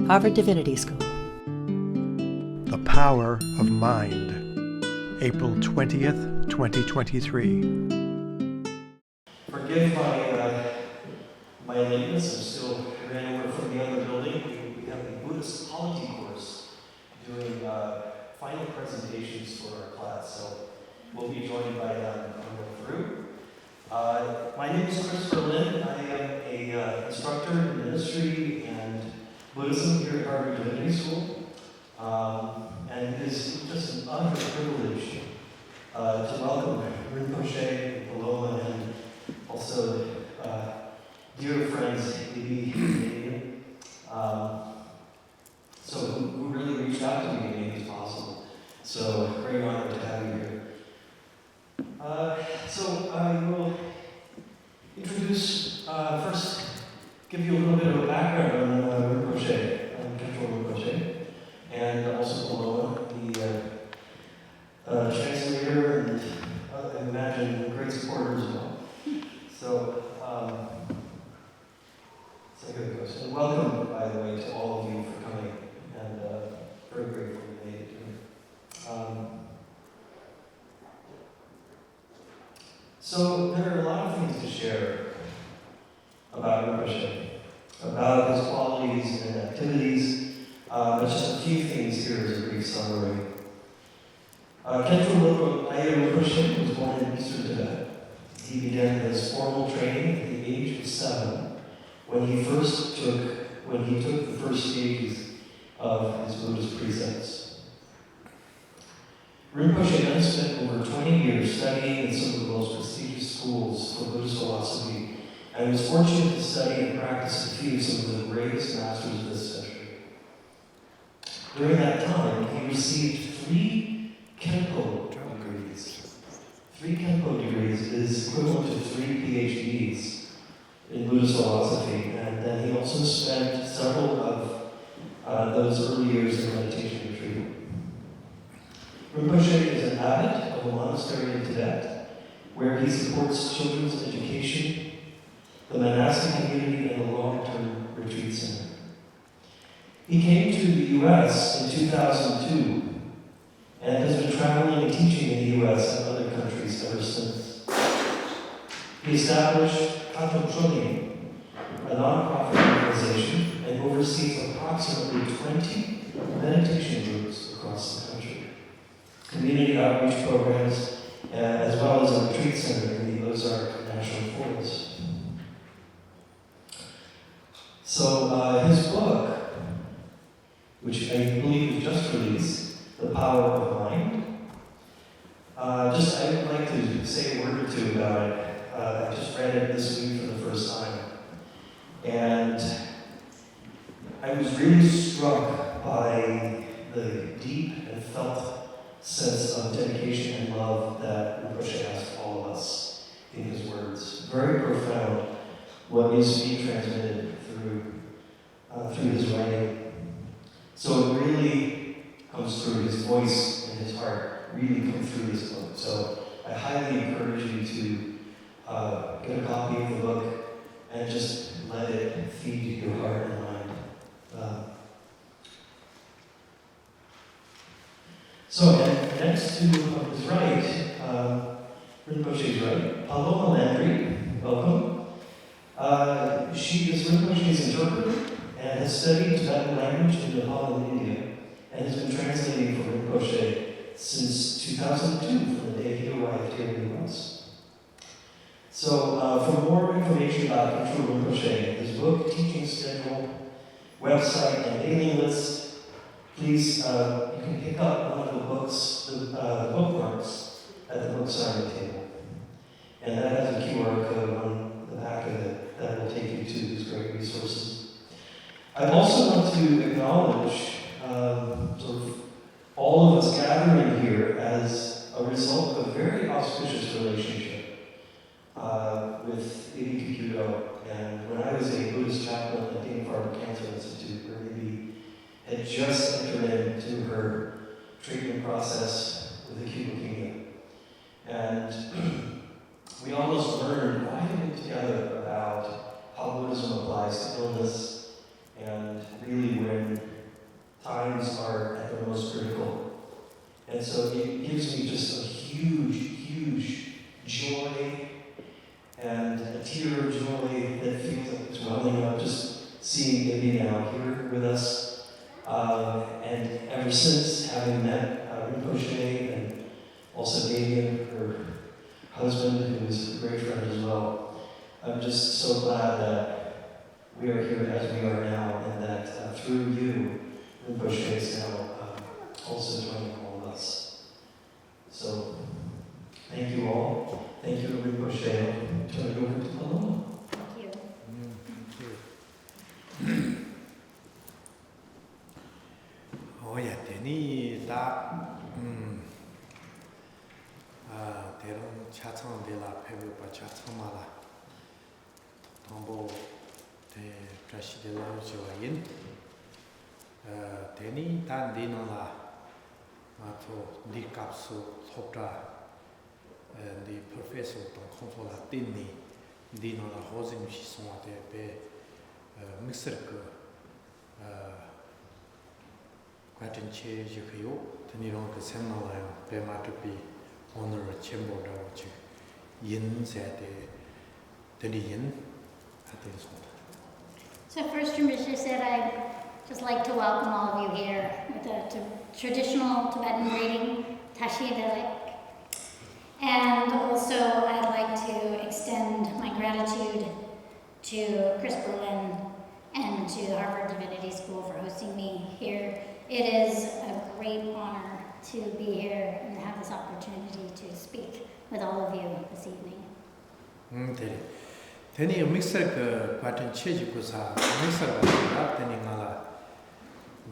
Harvard Divinity School. The Power of Mind, April 20th, 2023. Forgive my lateness. I'm still ran over from the other building. We have a Buddhist polity course doing final presentations for our class, so we'll be joined by them on the way through. My name is Christopher Lin. I am an instructor in ministry and Buddhism here at Harvard Divinity School. And it is just an utter privilege to welcome Rinpoche, Paloma, and also dear friends, Lee, who really reached out to me and made this possible. So, great honor to have you here. So I will introduce, first, give you a little bit of a background on Rinpoche, Khentrul Rinpoche, and also Paloma, the translator, and I imagine great supporter as well. So, here it goes. And welcome, by the way, to all of you for coming, and very grateful you made it here. So there are a lot of things to share about Rinpoche, about his qualities and activities, but just a few things here as a brief summary. Khentrul Lodrö T'hayé Rinpoche was born in eastern Tibet. He began his formal training at the age of 7 when he took the first stages of his Buddhist precepts. Rinpoche then spent over 20 years studying in some of the most prestigious schools for Buddhist philosophy and was fortunate to study and practice a few of some of the greatest masters of this century. During that time, he received 3 Khenpo degrees. 3 Khenpo degrees is equivalent to 3 PhDs in Buddhist philosophy, and then he also spent several of those early years in meditation retreat. Rinpoche is an abbot of a monastery in Tibet, where he supports children's education, the monastic community, and the long-term retreat center. He came to the U.S. in 2002 and has been traveling and teaching in the U.S. and other countries ever since. He established Cultivating, a nonprofit organization, and oversees approximately 20 meditation groups across the country, community outreach programs, as well as a retreat center in the Ozark National Forest. So his book, which I believe was just released, The Power of Mind, I would like to say a word or two about it. I just read it this week for the first time, and I was really struck by the deep and felt sense of dedication and love that Rinpoche has for all of us in his words. Very profound, what is being transmitted through his writing. So it really comes through. His voice and his heart really come through this book. So I highly encourage you to get a copy of the book and just let it feed your heart and mind. And next to his right, Rinpoche's right, Paloma Landry, welcome. She is Rinpoche's interpreter and has studied Tibetan language in Nepal and India, and has been translating for Rinpoche since 2002, from the day he arrived here in the US. So, for more information about Khentrul Rinpoche, his book, teaching schedule, website, and mailing list, please, you can pick up one of the books, the bookmarks, at the book signing table. And that has a QR code on the back of it that will take you to these great resources. I also want to acknowledge all of us gathering here as a result of a very auspicious relationship with Lady Kikudo. And when I was a Buddhist chaplain at the Harvard Cancer Institute, where Lady had just entered into her treatment process with acute leukemia. And we almost learned writing together about how Buddhism applies to illness, and really when And so it gives me just a huge joy and a tear of joy that feels like it's welling up just seeing Debbie now here with us. And ever since having met Rinpoche and also Damien, her husband, who is a great friend as well, I'm just so glad that we are here as we are now, and that through you, Rinpoche is now also joining all of us. So, thank you all. Thank you, Rinpoche. Turn it over to Paloma. Thank you. Thank you. Oh yeah, Denny that 대롱 차창 데라 페베바 차창마라 tombo 대 프라시델라 지와인 Denny 단 디노라 마토 니캅수 톱라 the professor to control tinni dino la hosing shi somate be mixer ko kwatin che je kyo tani ron ko sen no la be ma to be honor chembo da chi yin se de tani yin atin so. So first, Rinpoche said I'd just like to welcome all of you here with a traditional Tibetan greeting, Tashi Delek. And also, I'd like to extend my gratitude to Chris Berlin and to the Harvard Divinity School for hosting me here. It is a great honor to be here and have this opportunity to speak with all of you this evening. Teni mixer ka pattern change ko sa mixer ka teni ngala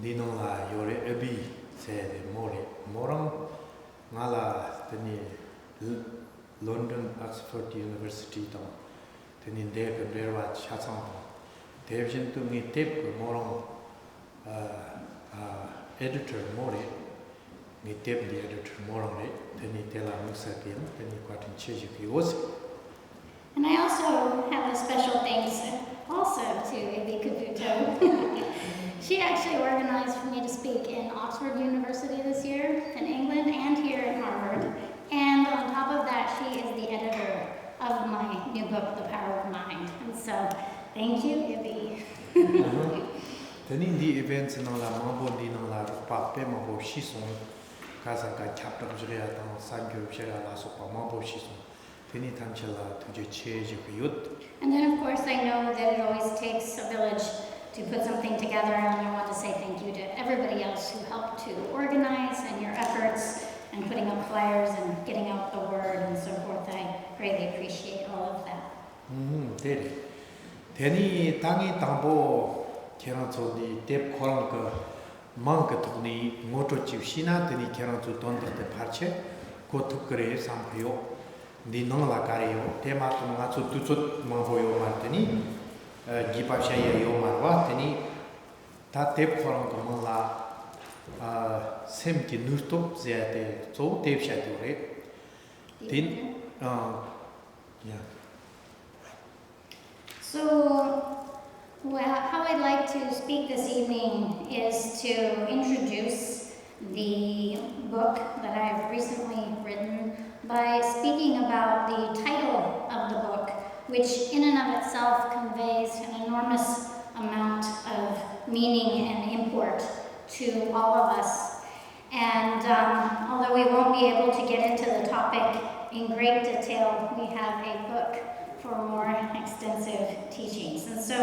dino la yore ebi se de morang ngala teni London Oxford University to teni de ka derwa chachang devjin tu ngi tep ko morang editor more ngi tep the editor morang re teni tela mixer kin teni pattern change ki was. And I also have a special thanks also to Ibi Kaputo. She actually organized for me to speak in Oxford University this year, in England, and here at Harvard. And on top of that, she is the editor of my new book, The Power of Mind. And so, thank you, Ibi. Then in the events in la mambo di la pape mambo shison, casa ka chapter jrea ta sangyo jrea la so mambo shison. And then, of course, I know that it always takes a village to put something together, and I want to say thank you to everybody else who helped to organize and your efforts and putting up flyers and getting out the word and so forth. I greatly appreciate all of that. Teni tangi tambo keranzo di tep korang ka mang ka tukni ngoto chivshina teni keranzo tondar te parche ko tukre sampyo. Di nong la karyo tema tu ngatsu tutsut mangboyo marteni gipashaya yo marwa teni ta tep khorang ko mangla sem ki nurtop zete zo tep shadure tin yeah. So, how I'd like to speak this evening is to introduce the book that I've recently written by speaking about the title of the book, which in and of itself conveys an enormous amount of meaning and import to all of us. And although we won't be able to get into the topic in great detail, we have a book for more extensive teachings. And so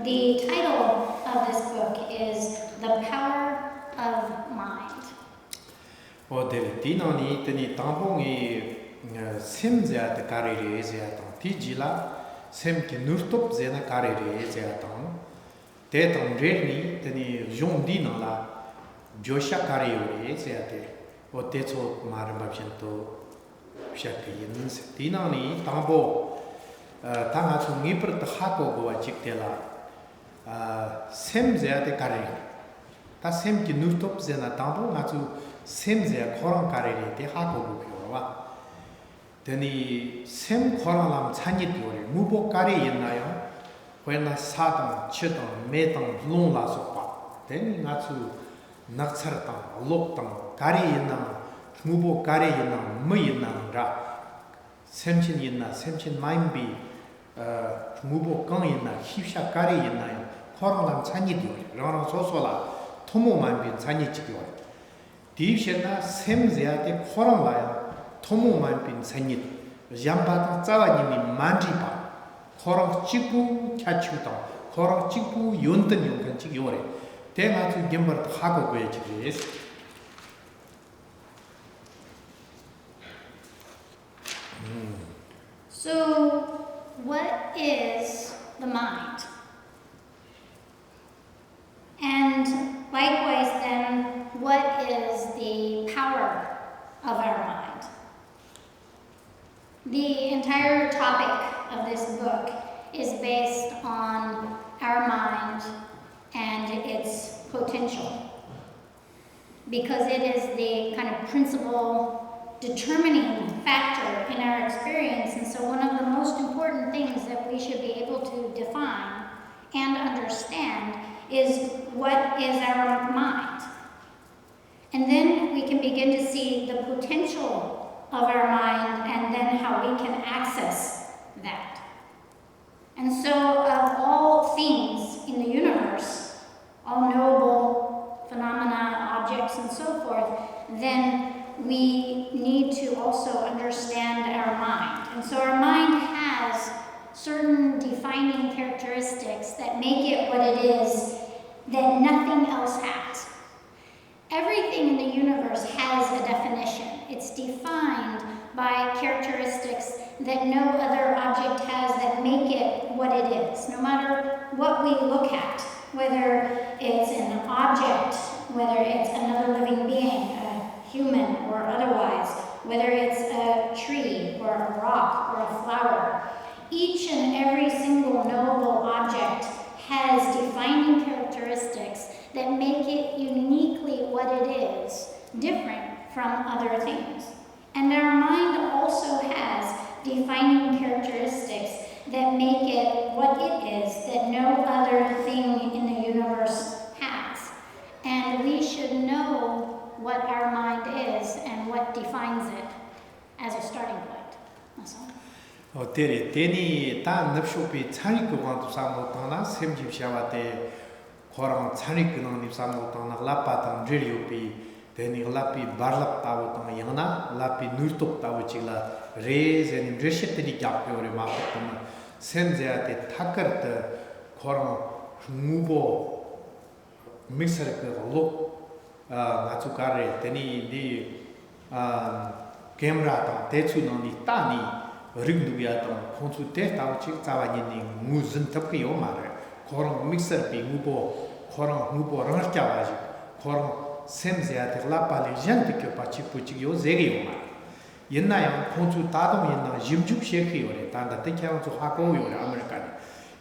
the title of this book is The Power of Mind. Tinoni teni tambongi semzea de karere zeatang tijila semki nurtop zena karere zeatang tetam reni teni jondina la josha karere zeate o techo marambabjento shakayin tinoni tambo tanga tu ngipr ta hako go chiktela semzea de karere ta semki nurtop zena tambo ngatu semze korang karere te hako gukyowa teni sem korang lam chanit yore mubo kare yennayo wena sadam chidam medam long la sokpa teni ngatsu naksar tang lok tang kare yenna 무보 가래 있나 뭐 있나라 샘신 있나 샘신 마인비 무보 강 있나 힙샤 가래 있나요 코로나 찬이디요 라나 소소라 토모 마인비 찬이지요 디브시나 샘제한테 코로나야 토모 마인비 찬이 잠바다 짜와님이 만지바 코로나 찍고 차치우다 코로나 찍고 연던 용간 찍요래 대마트 gem버 하고 그야지 So, what is the mind? And likewise, then, what is the power of our mind? The entire topic of this book is based on our mind and its potential, because it is the kind of principal determining factor in our experience. And so one of the most important things that we should be able to define and understand is what is our mind. And then we can begin to see the potential of our mind and then how we can access that. And so of all things in the universe, all knowable phenomena, objects, and so forth, then we need to also understand our mind. And so our mind has certain defining characteristics that make it what it is that nothing else has. Everything in the universe has a definition. It's defined by characteristics that no other object has that make it what it is, no matter what we look at, whether it's an object, whether it's another living being, human or otherwise, whether it's a tree or a rock or a flower. Each and every single knowable object has defining characteristics that make it uniquely what it is, different from other things. And our mind also has defining characteristics that make it what it is that no other thing in the universe has. And we should know what our mind is and what defines it as a starting point. That's all. तेरे तेनी ता नफ्शोपी छानी को वांतु सामोताना सेमजिब शावाते खोरम छानी को नंगी सामोताना लापातां रेडियोपी तेनी लापी बारलप तावोतां यंगना लापी नुर्तोक तावोचिला raise any रेशेतनी क्याप्योरे मापतम सेमजेआते थाकरत खोरम मुबो mixer के लोक 나주가래 되니 니 캠라타 대추노니 따니 링두비아타 콘수 대타우치 자와니니 무슨 탑기요 말해 그런 믹서 비 무보 그런 무보를 잡아지 그런 샘세한테 라팔이 젠티케 파치푸치요 제기요 말 옛날에 콘수 따동 옛날 짐죽 셰키요래 단다 대캬우주 하고요래 아메리카니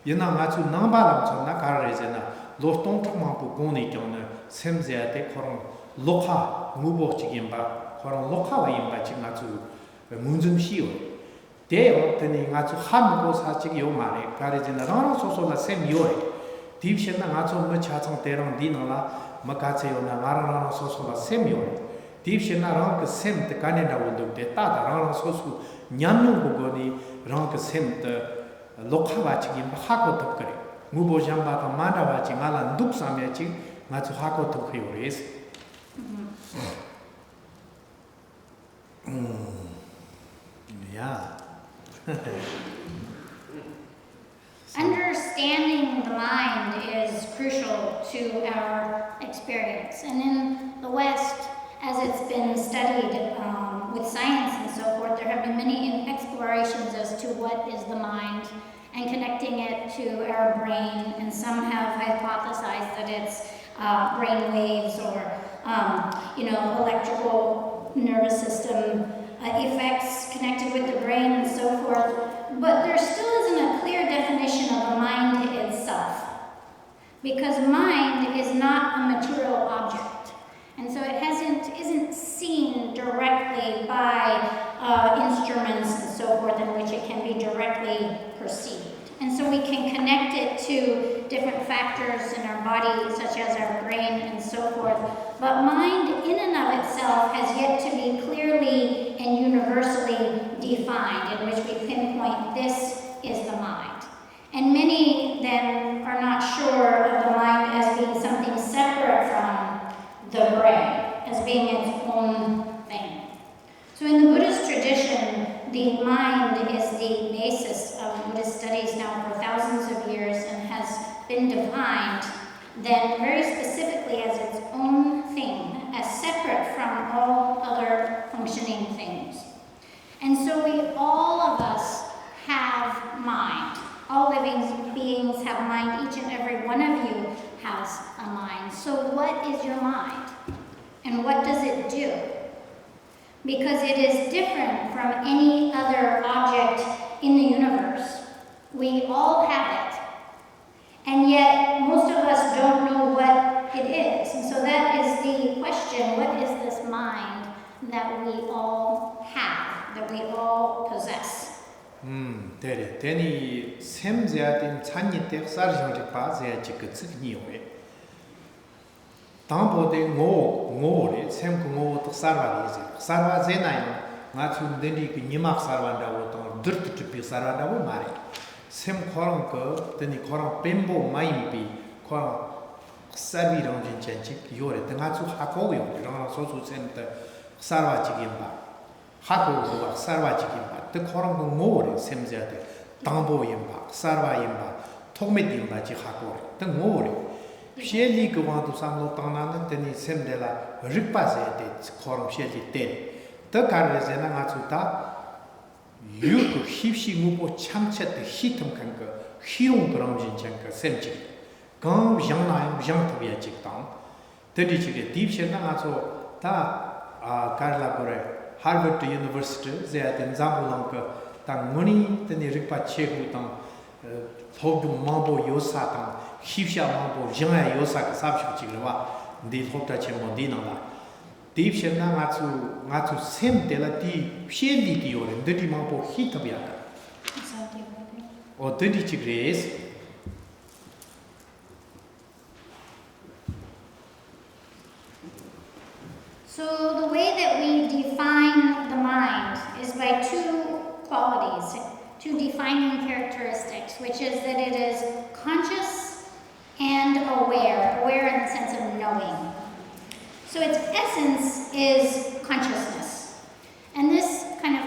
옛날 나주 남바람 전나 가르레제나 로스톤 통마부 고니 경는 샘제한테 그런 로카 무보치긴바 그런 로카와 임바 지금 아주 문좀 시요 대어더니 아주 한고 사직 요 말에 가르지나 라나 소소나 샘요래 딥시나 아주 뭐 차창 때랑 디나라 마카체요나 마라나 소소나 샘요래 딥시나 랑그 샘때 가네다 원도데 따다 라나 소소 냠용 보고니 랑그 샘때 로카와 지금 하고 덮거래 무보장바가 만다와지 말안 둑삼야지 마치 하고 덮어요레스 야 Understanding the mind is crucial to our experience. And in the West, as it's been studied with science and so forth, there have been many explorations as to what is the mind and connecting it to our brain. And some have hypothesized that it's brain waves or, electrical nervous system effects connected with the brain and so forth. But there still isn't a clear definition of the mind itself, because mind is not a material object, and so it isn't seen directly by instruments and so forth in which it can be directly perceived. And so we can connect it to different factors in our body, such as our brain and so forth. But mind in and of itself has yet to be clear as being its own thing. So in the Buddhist tradition, the mind is the basis of Buddhist studies now for thousands of years and has been defined then very specifically as its own thing, as separate from all other functioning things. And so all of us have mind. All living beings have mind. Each and every one of you has a mind. So what is your mind? And what does it do? Because it is different from any other object in the universe. We all have it. And yet, most of us don't know what it is. And so that is the question, what is this mind that we all have, that we all possess? 대리 대니 샘제아딘 찬니때 사르정직 바제아 지크츠 니오에 당보데 ngo래 샘고 ngo 사르바리제 사르바제나요 나츠 데니 그 니막 사르반다고 또 드르트 피 사르반다고 말해 샘 코랑 그 데니 코랑 뱀보 마임비 코랑 사비랑 진짜지 요래 등아주 하고요 그러나 소수 샘때 사르바지긴바 하고가 사르바지긴바 또 코랑 그 ngo래 샘제아데 당보임바 사르바임바 톡메임바지 하고 또 ngo래 Sheli Gwandu Samlo Tangana, then he sent the Ripazet, Corum Sheli Ten. The Carrezena Matsuta, you could Hipshi Mupo Chamchet the Hitum Kanka, Hirum Gramjin Chanka, Semchi. Gum Jana, Jan to be a chick town. The Deep Shenangato, Ta Carlabore, Harvard University, they had in Zambulanka, Tang Money, then the Ripa Chehutan, Togu Mambo Yosatan. Hipsha Mambo, Janga Yosak, Sabshikwa, the Hota Chemodina. Deep Shena Matsu Sem de la Di, Sheli Dior, and Dirty Mambo Hitabiaka. Or Dirty Chigres. So the way that we define the mind is by two qualities, two defining characteristics, which is that it is conscious and aware in the sense of knowing. So its essence is consciousness. And this kind of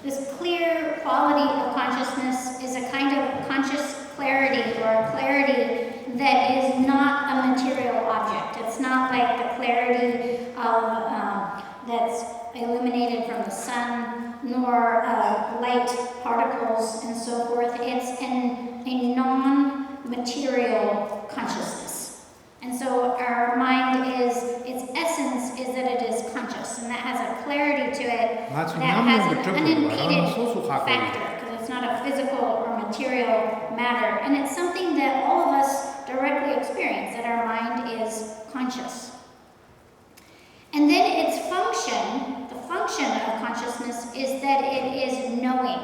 this clear quality of consciousness is a kind of conscious clarity or a clarity that is not a material object. It's not like the clarity of that's illuminated from the sun, nor light particles and so forth. It's a non-material consciousness. And so our mind its essence is that it is conscious, and that has a clarity to it that has an unimpeded factor, because it's not a physical or material matter. And it's something that all of us directly experience, that our mind is conscious. And then its function, the function of consciousness, is that it is knowing,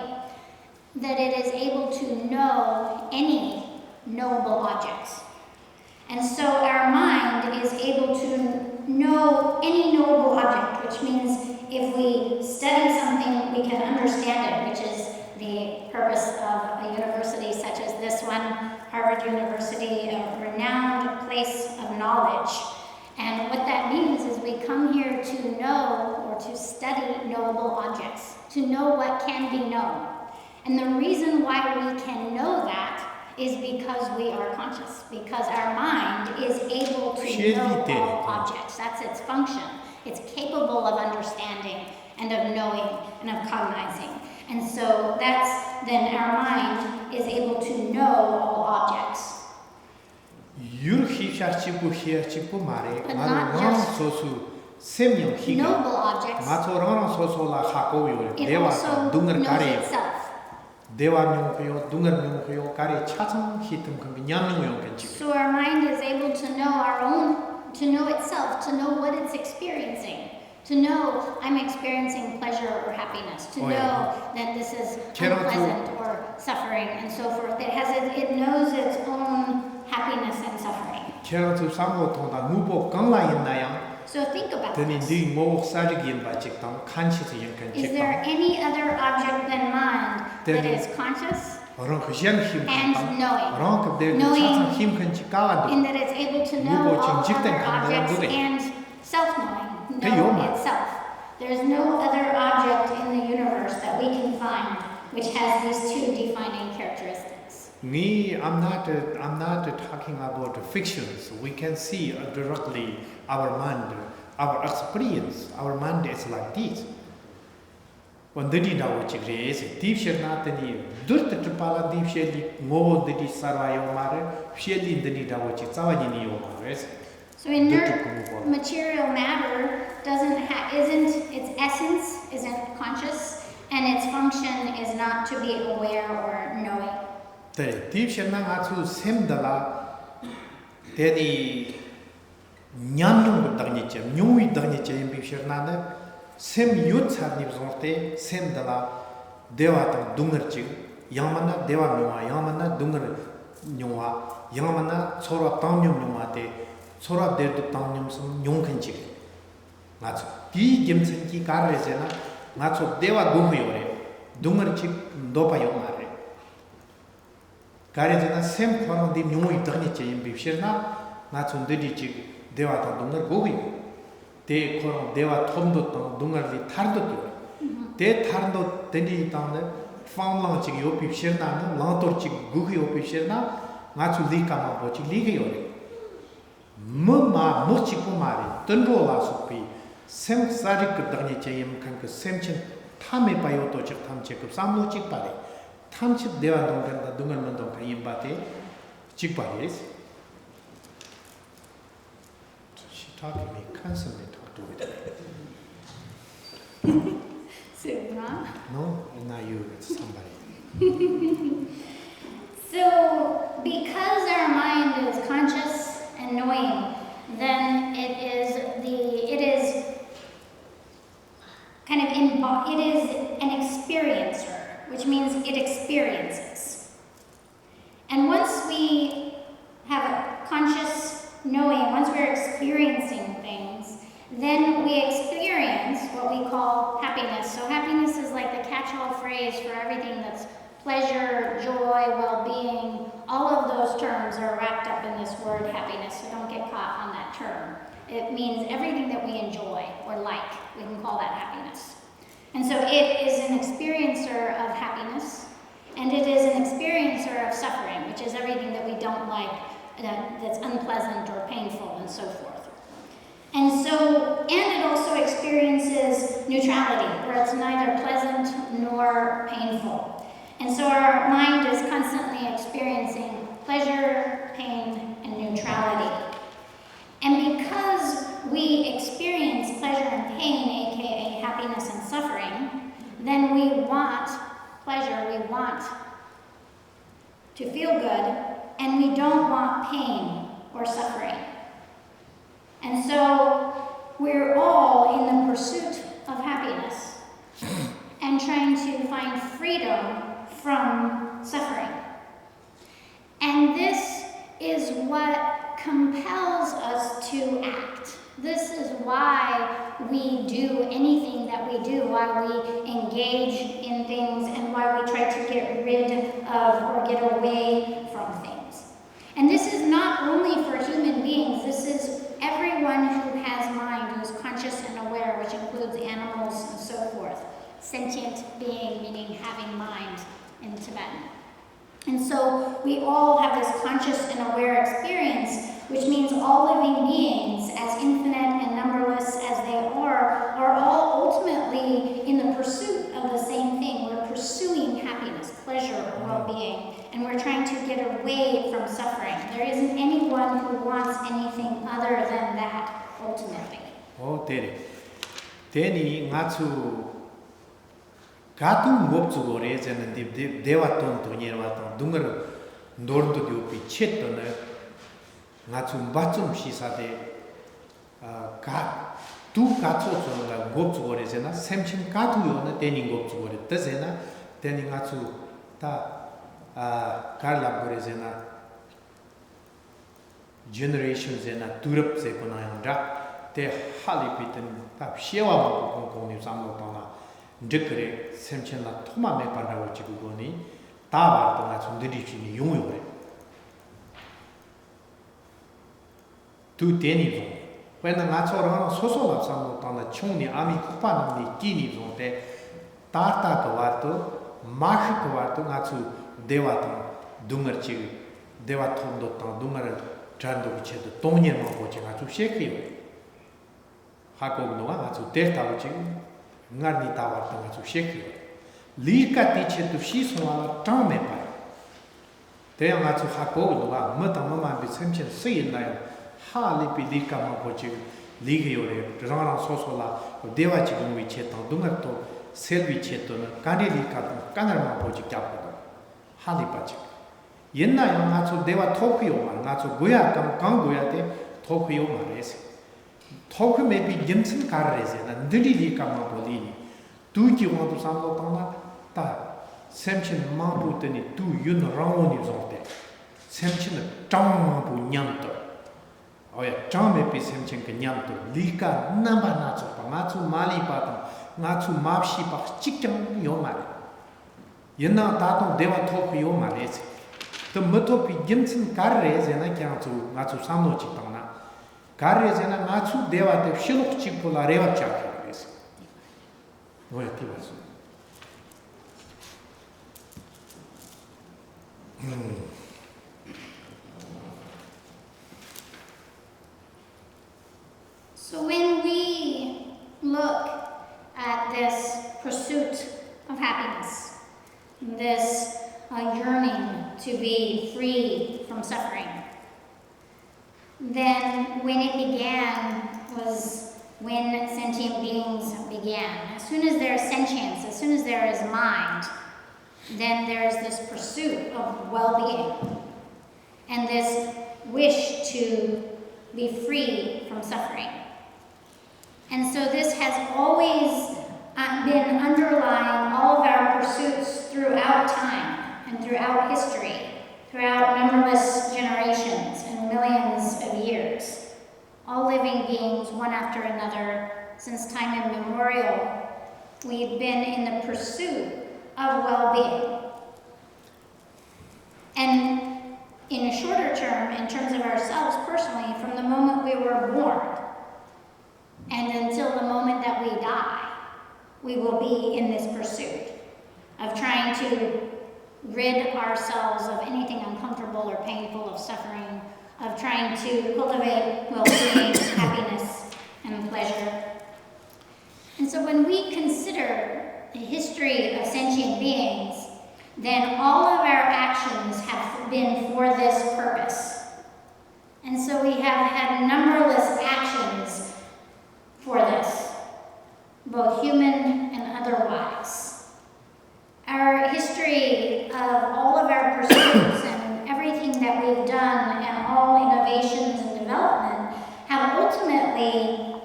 that it is able to know any knowable objects. And so our mind is able to know any knowable object, which means if we study something, we can understand it, which is the purpose of a university such as this one, Harvard University, a renowned place of knowledge. And what that means is we come here to know or to study knowable objects, to know what can be known. And the reason why we can know that is because we are conscious, because our mind is able to know all objects. That's its function. It's capable of understanding and of knowing and of cognizing. And so that's, then our mind is able to know all objects. But not just noble objects. It also knows itself. So our mind is able to know to know itself, to know what it's experiencing, to know I'm experiencing pleasure or happiness, to know that this is unpleasant or suffering and so forth. It knows its own happiness and suffering. So think about this. Is there any other object than mind that is conscious and knowing in that it's able to know all other objects and self-knowing, Hey, you're know mine. itself. There's no other object in the universe that we can find which has these two defining characteristics. I'm not talking about fictions. We can see directly our mind, our experience. Our mind is like this. When the did our chigres, deep share not any, dirt the tripala deep shell, more the disarayo mare, shelly the need our chitsawani mares. So inert material matter isn't its essence isn't conscious, and its function is not to be aware or knowing. The deep share not to semdala, daddy Nyanung Darniche, Nui Darniche in Bishernana, Sem Yuts had Nibsorte, Semdala, Deva Dungerchi, Yamana, Deva Nua, Yamana, Dunger Nua, Yamana, Sora Tanium Numate, Sora de Tanium, Yunkenchi. That's P. Jimsenki Carrezena, Natso Deva Gumiore, Dungerchi, Dopa Yomare. Carrezena, Sem Koran di Nui Darniche in Bisherna, Natsun Dedici. Deva dungar gogi te koron deva tomdo dungar li tardo te tardo teni tang fang lang chi yo pi sherna lang tor chi gogi yo pi sherna nga chu li ka ma bo chi li ge yo re mo chi ko ma re tendo la su pi sem sari ke dang che yem kan ke sem chen thame pa yo to chi tham che ke sam lo chi pa re tham chi deva dungar man dong ka yim ba te chi pa re talking me constantly talk to it. Subra. No, not you, it's somebody. So, because our mind is conscious and knowing, then it is an experiencer, which means it experiences. And once we have a conscious knowing, once we're experiencing things, then we experience what we call happiness. So happiness is like the catch-all phrase for everything that's pleasure, joy, well-being. All of those terms are wrapped up in this word happiness, so don't get caught on that term. It means everything that we enjoy or like. We can call that happiness. And so it is an experiencer of happiness, and it is an experiencer of suffering, which is everything that we don't like, that's unpleasant or painful and so forth. And it also experiences neutrality, where it's neither pleasant nor painful. And so our mind is constantly experiencing pleasure, pain, and neutrality. And because we experience pleasure and pain, aka happiness and suffering, then we want pleasure, we want to feel good, and we don't want pain or suffering. And so we're all in the pursuit of happiness and trying to find freedom from suffering. And this is what compels us to act. This is why we do anything that we do, why we engage in things, and why we try to get rid of or get away from things. And this is not only for human beings, this is everyone who has mind, who is conscious and aware, which includes animals and so forth. Sentient being, meaning having mind in Tibetan. And so we all have this conscious and aware experience, which means all living beings, as infinite and numberless as they are all ultimately in the pursuit of the same thing. We're pursuing happiness, pleasure, or well-being, and we're trying to get away from suffering. There isn't anyone who wants anything other than that, ultimately. Oh, Teni Matsu Gatu Wopsugore and Devaton to Yervaton, Dunger, Nordo Yupi, Chetone, Matsu Batum, she said, two Katsu, Wopsugore, and Semchin Katu, Teni Wopsugore, Tezena, Teni Matsu, Carla Borezena, generations and a Turap Sekonayanda. Te halipitan tap shewa ko ni samlo tona ndikre semchen la thoma me panda chiku go ni ta ba ta na sundri chi ni yong tu teni vo when nga cho rang so la sam ta na chung ni ami kupa nam ni ki ni zo te ta ta ko wa to ma shi ko wa to nga chu dewa ta dungar chi dewa thon do ta dungar chan do che do tong ni ma ko che nga chu she ki ha ko no nga chu te ta chi ngar ni ta wa ta nga chu she ki li ka ti che tu shi so la ta me pa te nga chu ha ko no ga ma ta ma bi sem chen se yin na ya ha li pi li ka ma ko chi li ge yo re rang rang so la dewa chi gu wi che ta dungar to sel wi che to na ka ri li ka ka na ma ko chi kya ko ha li pa chi yin na ya nga chu dewa to ku yo ma nga chu go ya kang go ya te to ku yo ma re se to ku me bi yin chen ka re se na ndri li ka ma ko li ni tu ki wa tu sam lo ta na ta sem chen ma bu te ni tu yun rang ni zo te sem chen chang ma bu nyam to oya chang me pi sem chen ke nyam to li ka na ba na chu pa nga chu ma li pa ta nga chu ma shi pa chik chang yo ma re yin na ta to dewa to ku yo ma re se to ma to pi yin chen ka re se na kya chu nga chu sam no chi ta na ka re se na nga chu dewa te shilok chi pu la re wa cha ke re se oya ti ba su So when we look at this pursuit of happiness, this yearning to be free from suffering, then when it began was when sentient beings began. As soon as there is sentience, as soon as there is mind, then there is this pursuit of well-being and this wish to be free from suffering. And so this has always been underlying all of our pursuits throughout time and throughout history, throughout numberless generations and millions of years. All living beings, one after another, since time immemorial, we've been in the pursuit of well-being. And in a shorter term, in terms of ourselves personally, from the moment we were born and until the moment that we die, we will be in this pursuit of trying to rid ourselves of anything uncomfortable or painful, of suffering, of trying to cultivate well-being, happiness, and pleasure. And so when we consider the history of sentient beings, then all of our actions have been for this purpose. And so we have had numberless actions for this, both human and otherwise. Our history of all of our pursuits and everything that we've done and all innovations and development have ultimately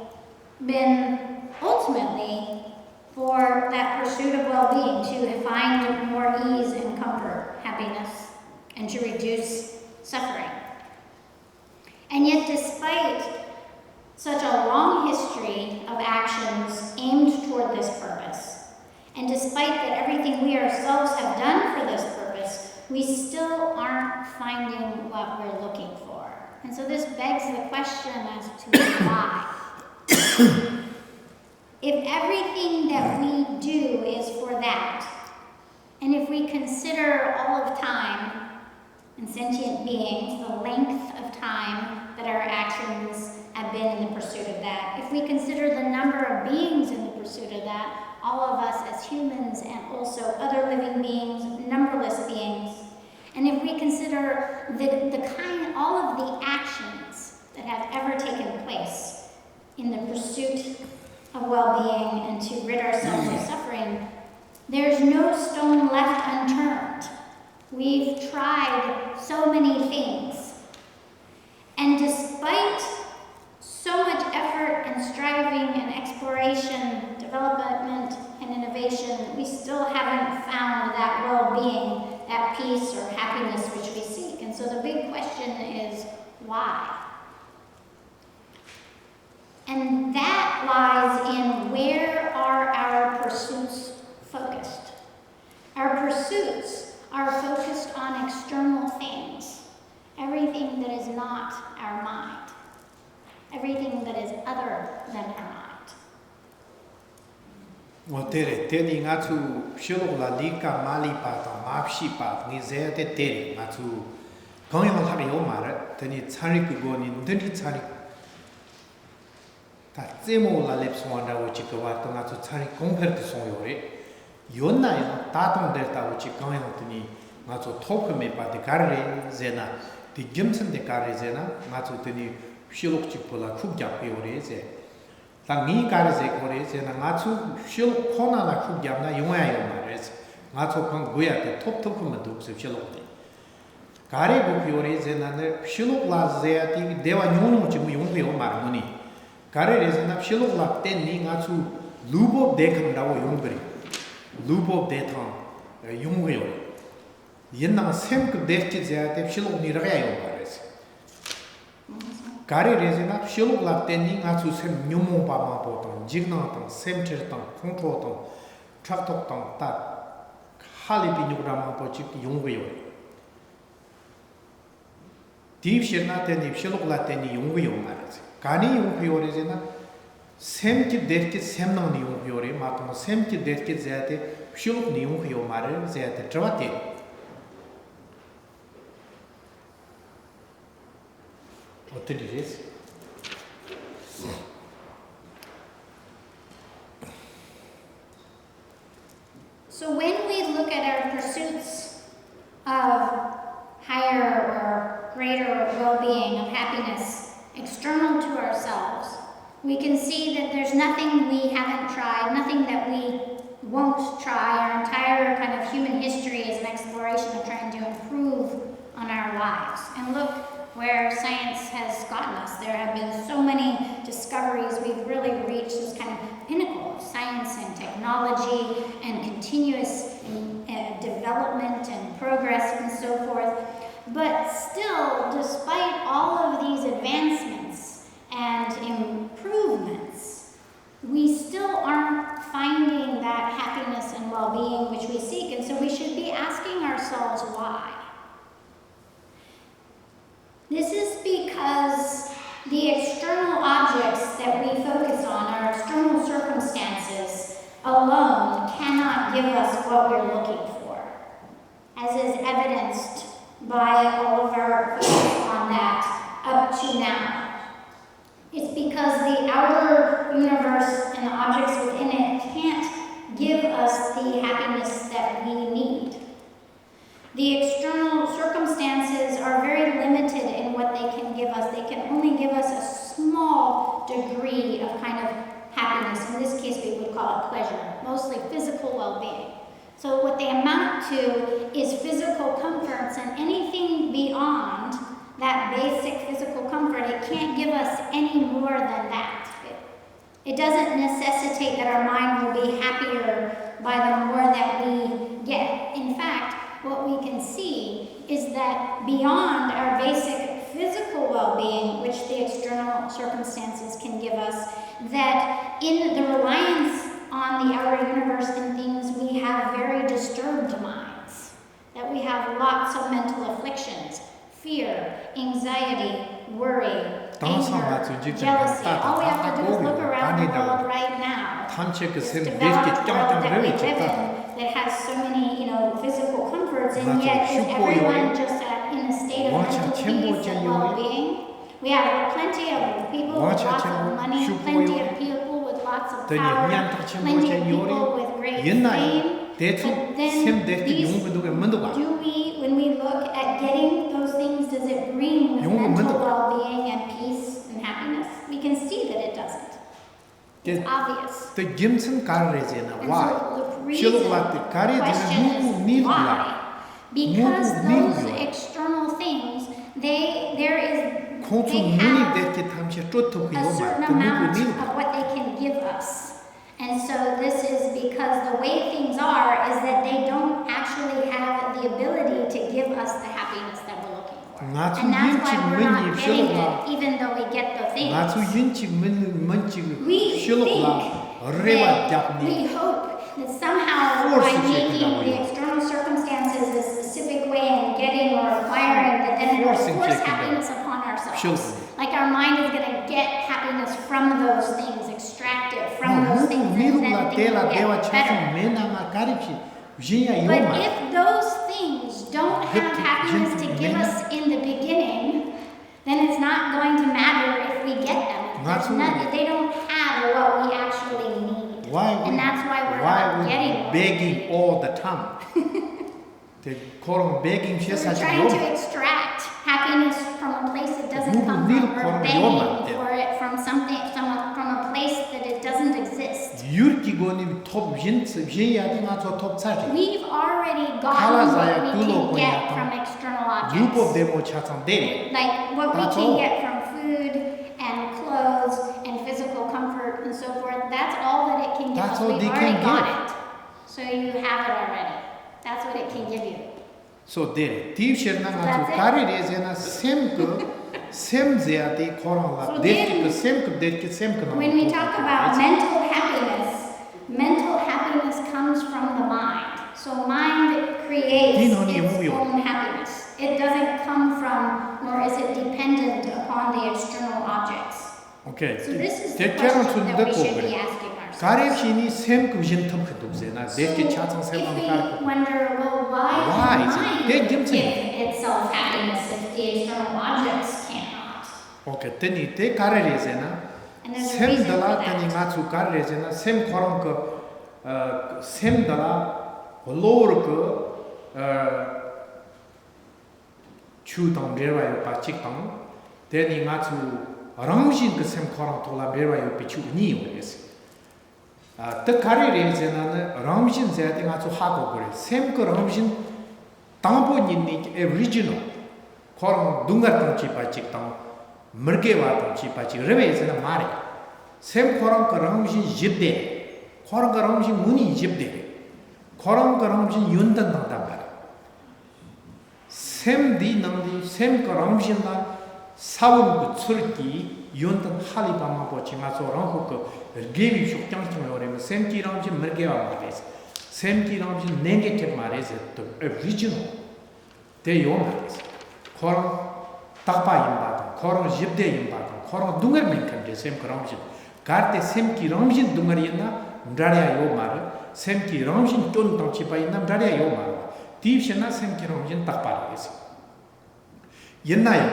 been for that pursuit of well-being, to find more ease and comfort, happiness, and to reduce suffering. And yet, despite such a long history of actions aimed toward this purpose, and despite that everything we ourselves have done for this purpose, we still aren't finding what we're looking for. And so this begs the question as to why. If everything that we do is for that, and if we consider all of time and sentient beings, the length of time that our actions have been in the pursuit of that, if we consider the number of beings in the pursuit of that, all of us as humans and also other living beings, numberless beings, and if we consider all of the actions that have ever taken place in the pursuit of well-being and to rid ourselves of suffering, there's no stone left unturned. We've tried so many things. And despite so much effort and striving and exploration, development and innovation, we still haven't found that well-being, that peace or happiness which we seek. And so the big question is, why? And that lies in where are our pursuits focused. Our pursuits are focused on external things, everything that is not our mind, everything that is other than our mind. Tēnī ngā tsū shilok la līka māli pātā, māpshī pātā, ngī zēyā te tēnī ngā tsū gāngyāng lhāri yō mārā, tēnī tsāri kū gōni, ndēnī tsāri tā tsēmō la lēp sōngā rā wō chī kawā tā ngā tsū tsāri gōngpēr tī sōng yō rē, yōn nā yō tā tōng dēr tā wō chī gāngyāng tēnī ngā tsū tōp mē pātī kār rē zēnā, tī gyamsan tē kār rē zēnā, ngā tsū tēnī shilok chī pōlā khūk gyāk yō rē zē. Tā ngī kār zē kō rē zēnā ngā tsū shilok khōnā nā khūk gyāk nā yōngā yō mā rē zē, ngā tsū kāng guyā tē tōp tōp mā dōk sē shilok tē. Kāre bōk yō rē zēnā nē shilok lā zēyā tī dēwā nyōng chī mū yōng yō mā rā mū nī. Kāre rē zēnā shilok lā tēn nī ngā tsū lūbōb dēkham rā wō yōng bē rē. Lūbōb dēthāng yōng yō rē. Yin nā sēm kū dēk chī zēyā tē shilok nī rā yō mā rē zē. Kāre rē zēnā shilok lā tēn nī ngā tsū sēm nyōmō pā mā pō tāng, jīg nā tāng, sēm chēr tāng, khōng chō tāng, chak tōk tāng, tā khāli pī nyōg rā mā pō chī kī yōng yō rē. Deep shirna teni shilok la teni yungu yung marase. Kani yung yore zena sem ki derke sem nang ni yung yore matong sem ki derke zayate shilok ni yung yung mare zayate trawate. Oteri res. So when we look at our pursuits of higher or greater well-being, of happiness, external to ourselves, we can see that there's nothing we haven't tried, nothing that we won't try. Our entire kind of human history is an exploration of trying to improve on our lives. And look where science has gotten us. There have been so many discoveries. We've really reached this kind of pinnacle of science and technology and continuous development and progress and so forth. But still, despite all of these advancements and improvements, we still aren't finding that happiness and well-being which we seek. And so we should be asking ourselves why. This is because the external objects that we focus on, our external circumstances alone, cannot give us what we're looking for, as is evidenced by all of our focus on that up to now. It's because the outer universe and the objects within it can't give us the happiness that we need. The external circumstances are very limited in what they can give us. They can only give us a small degree of kind of happiness. In this case, we would call it pleasure, mostly physical well-being. So what they amount to is physical comforts, and anything beyond that basic physical comfort, it can't give us any more than that. It doesn't necessitate that our mind will be happier by the more that we get. In fact, what we can see is that beyond our basic physical well-being, which the external circumstances can give us, that in the reliance on the outer universe and things, we have very disturbed minds, that we have lots of mental afflictions, fear, anxiety, worry, anger, jealousy. All we have to do is look around the world right now. This developed world that we live in that has so many, physical comforts, and yet is everyone just in a state of mental peace and well-being? We have plenty of people with lots of money, plenty of people with lots of power, plenty of people with great fame. But then do we, when we look at getting those things, does it bring mental well-being and peace and happiness? We can see that it doesn't. It's obvious. And so the reason, the question is why? Because those external things, they have a certain amount of what they can give us. And so this is because the way things are is that they don't actually have the ability to give us the happiness that we're looking for. And that's why we're not getting it, even though we get the things. We think, we hope that somehow by making the external circumstances a specific way and getting or acquiring, that then it will force happiness upon ourselves. Like our mind is going to get happiness happiness from those things, extract it from those things, and then 미루라 things will 데라 데와 get 차서 better. 메나마 가립시 우진야 But 요마 if those things don't have happiness to give us in the beginning, then it's not going to matter if we get them. They don't have what we actually need. And that's why we're not getting what we begging need. all the time. The 그런 begging So we're 시사지 trying to 요마 extract happiness from a place it doesn't come from. We're begging for it from something, from a place that it doesn't exist. 유르기고니 톱 진스 비야디나 저 톱차지 We've already gotten what we can get from external 유법 objects. 데모 차상데 Like what we That's can all. get from food and clothes and physical comfort and so forth. That's all that it can give That's us. all We've they already can got give. it. So you have it already. That's what it can give you. so there 딥셔나 That's 가서 it. 가리레제나 셈제아디 코랑라 So 데키 then, 데키 셈크 When we talk about mental happiness comes from the mind. So mind creates its own happiness. It doesn't come from, nor is it dependent upon the external objects. 오케이 So this is the 대체로 question that we 준다고 should be 그래 asking ourselves. 가립신이 셈크 진 텀크 돕세나 데키 So 차상 if 세방 we 가르 wonder, well, why Why can is it? mind They give give it. itself happiness if the external objects cannot? 오케이 드니 데 가리레제나 And there's a reason for 셈달라 드니 that. 마추 가리레제나 셈 코랑 그 셈달라 로르 추당 레와요 바치당 데니 마추 랑신 그셈 코랑 돌아 레와요 비추 니오레스 더 가리레제나는 랑신 제한테 마추 하고 그래 셈그 랑신 당보니니 오리지널 코랑 둥가 땅치 바치당 머게와 땅치 바치 레베스나 마레 셈 코랑 그 랑신 집데 코랑 그 랑신 문이 집데 코랑 그 랑신 윤단 당다 말 셈디 능디 셈 그 랑신나 사원 그 출기 윤단 할리바마 보치마서 랑고 그 게비 쇼장증을 오래면 셈기 랑신 머게와 말레스 셈기 랑신 네게티브 말레스 또 오리지널 대요 말레스 코랑 딱바 임바다 코랑 집데 임바다 코랑 둥거 민칸데 셈 그 랑신 가르테 셈기 랑신 둥거리나 ndaria yo mar semki ramjin ton tang chi pai nam ndaria yo mar divshena semki ramjin tak par es yenna yo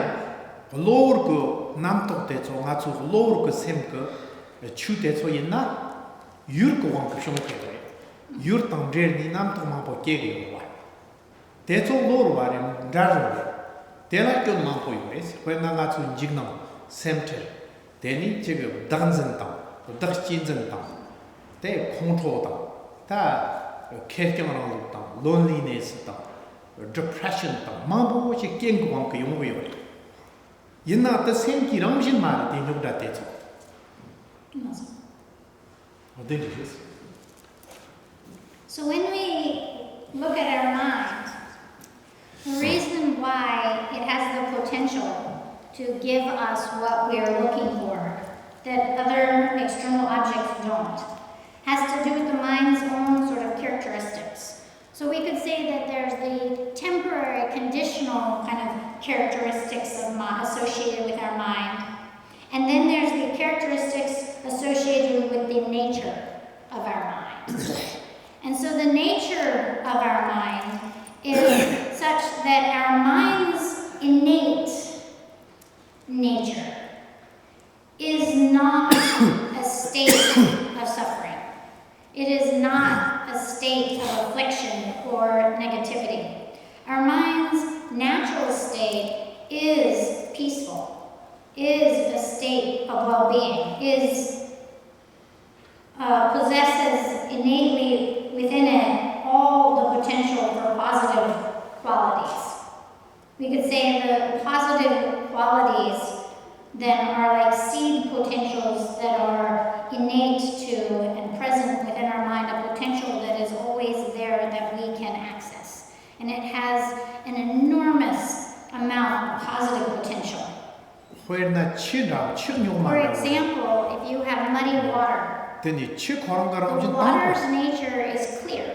lower ko nam tok te cho nga chu lower ko sem ko chu te cho yenna yur ko wang ko shong ke yur tang der ni nam tok ma po ke ge yo wa te cho lower wa re ndar de la kyo ma po yo es ko na nga chu jig nam sem te deni 지금 당전 당 덕진전 당 대 control 다 캐릭터랑 다 loneliness 다 depression 다 마보시 깽고 그 용어요. 옛날 때 생기 랑신 말 대용다 되죠. 맞아. 어떻게 되셨어? So when we look at our mind, the reason why it has the potential to give us what we are looking for that other external objects don't has to do with the mind's own sort of characteristics. So we could say that there's the temporary, conditional kind of characteristics of associated with our mind, and then there's the characteristics associated with the nature of our mind. And so the nature of our mind is such that our mind's innate nature is not a state of suffering. It is not a state of affliction or negativity. Our mind's natural state is peaceful, is a state of well-being, possesses innately within it all the potential for positive qualities. We could say the positive qualities then are like seed potentials that are innate to and present within our mind, a potential that is always there that we can access. And it has an enormous amount of positive potential. For example, if you have muddy water, the water's nature is clear.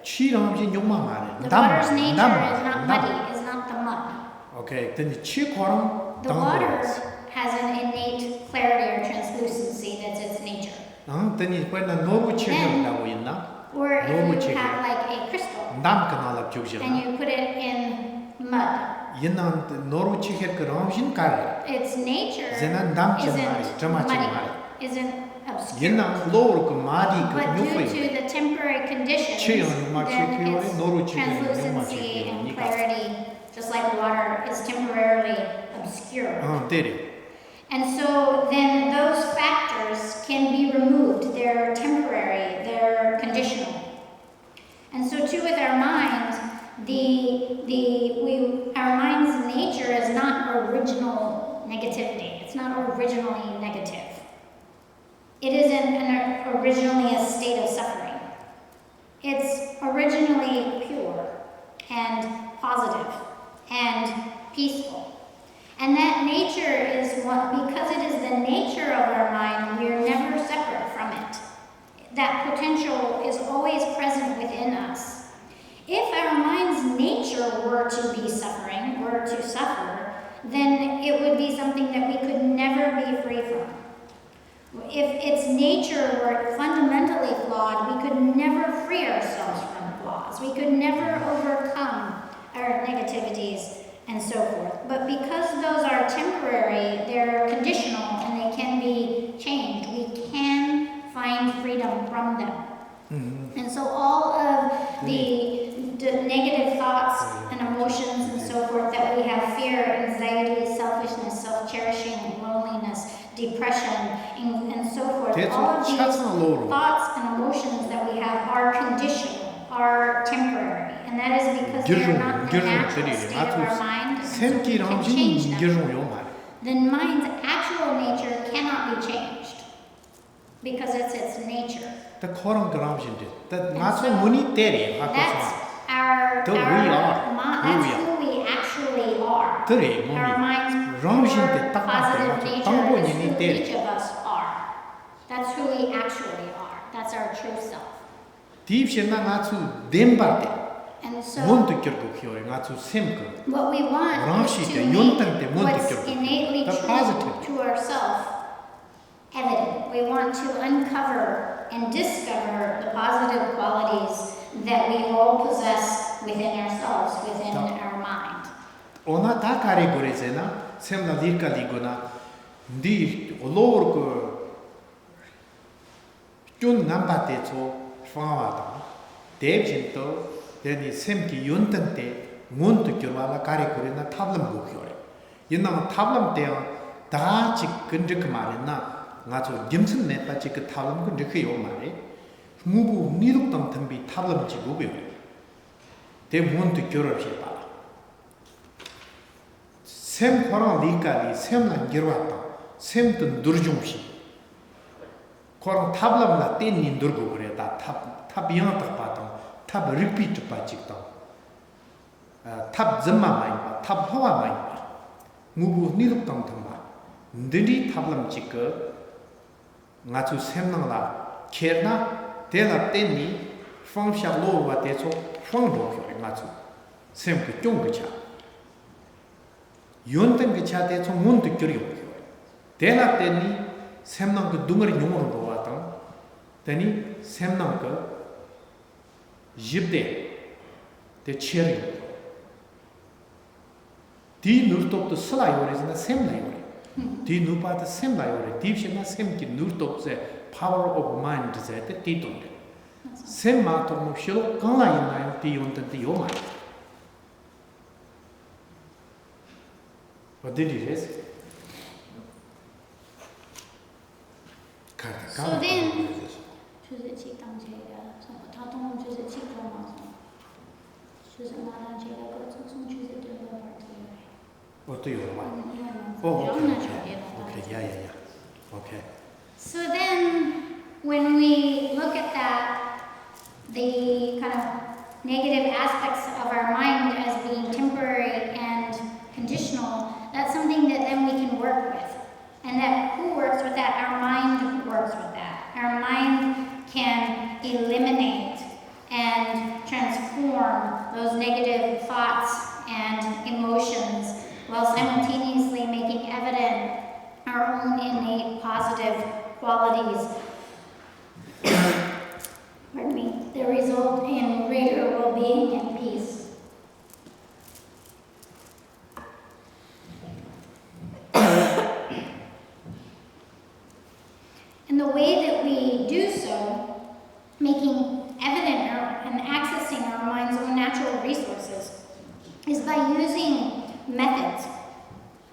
The water's nature is not muddy, is not the mud. Okay, then The water has an innate clarity or translucency. Tani pena noru chehelago inna. Or if Noru you chehel. have like a crystal Nam kanala and jugja. you put it in mud, Inna noru chehel ka ramjin kar. its nature Zena ndam chemari, isn't drama muddy, chemari. isn't obscure. Inna lower ka madi ka But due nyupai. to the temporary conditions, Cheyang nyuma then chekiyo its noru chehel nyuma translucency chekiyo and nika. clarity, just like water, is temporarily obscured. Tere. And so then those factors can be removed. They're temporary, they're conditional. And so too with our minds, our mind's nature is not original negativity. It's not originally negative. It isn't originally a state of suffering. It's originally pure and positive and peaceful. And that nature is what, because it is the nature of our mind, we are never separate from it. That potential is always present within us. If our mind's nature were to be suffering, were to suffer, then it would be something that we could never be free from. If its nature were fundamentally flawed, we could never free ourselves from flaws. We could never overcome our negativities and so forth. But because those are temporary, they're conditional, and they can be changed, we can find freedom from them. And so all of the negative thoughts and emotions and so forth that we have, fear, anxiety, selfishness, self-cherishing, loneliness, depression, and so forth, all of these thoughts and emotions that we have are conditional, are temporary. And that is because they are not the natural state of our mind, and so we can change them. Then mind's actual nature cannot be changed because it's its nature. That's our that's who we actually are. Our mind's pure, positive nature is who each of us are. That's who we actually are. That's our true self. And so, what we want is to make what's innately true to ourselves evident. We want to uncover and discover the positive qualities that we all possess within ourselves, within our mind. Ona ta kare gore zena semna lirka ligona ndi olor ko kyun namba te cho fawa ta devjin to deni semki yuntante ngun to kyurwala kare gore na tablam go kyore yinna tablam te da chi kendrik mare na nga cho dimsen ne pa chi ka tablam ko ndikhe yo mare mubu niduk tam thambi tablam chi go be te ngun to kyoro she pa 샘 코랑 리까지 샘난 기르왔다 샘도 누르중시 코랑 탑람나 떼니 누르고 그래다 탑 영탁 봤다 탑 리피트 빠직다 탑 점마마이 탑 호와마이 무부 니룩당 탐마 ndri 탑람 찍거 나주 샘능라 케나 대라 떼니 펑샤로와 대초 펑도 나주 샘그 쫑그차 yonten ke chate so mun to kyori ho dena teni semnang ko dungar nyomor do wata teni semnang ko jibde te cheri di nurtop to sala yore na semna yore di nupa ta semna yore di shena sem ki nurtop se power of mind ze te titonde semma to mo shilo kala yana ti yonten te yoma. What did he say? So then, what do you want? Oh, okay. Okay, yeah. Okay. So then, when we look at that, the kind of negative aspects of our mind as being temporary and conditional, that's something that then we can work with. And that who works with that? Our mind works with that. Our mind can eliminate and transform those negative thoughts and emotions while simultaneously making evident our own innate positive qualities And the way that we do so, making evident and accessing our mind's own natural resources, is by using methods.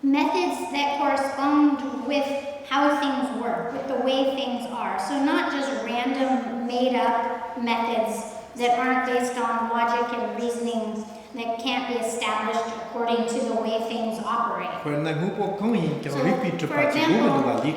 Methods that correspond with how things work, with the way things are. So not just random, made-up methods that aren't based on logic and reasoning that can't be established according to the way things operate. For example,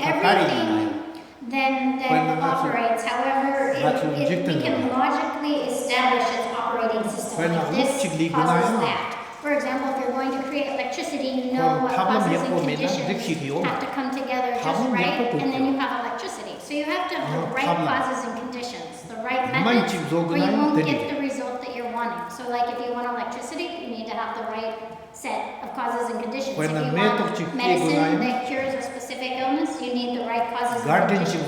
everything then that operates, however, we can logically establish its operating system. If this causes that. For example, if you're going to create electricity, you know what causes and conditions have to come together just right, and then you have electricity. So you have to have the right causes and conditions, the right methods, or you won't get the result that you're wanting. So like if you want electricity, you need to have the right set of causes and conditions. If you want medicine that cures a specific illness, you need the right causes and conditions.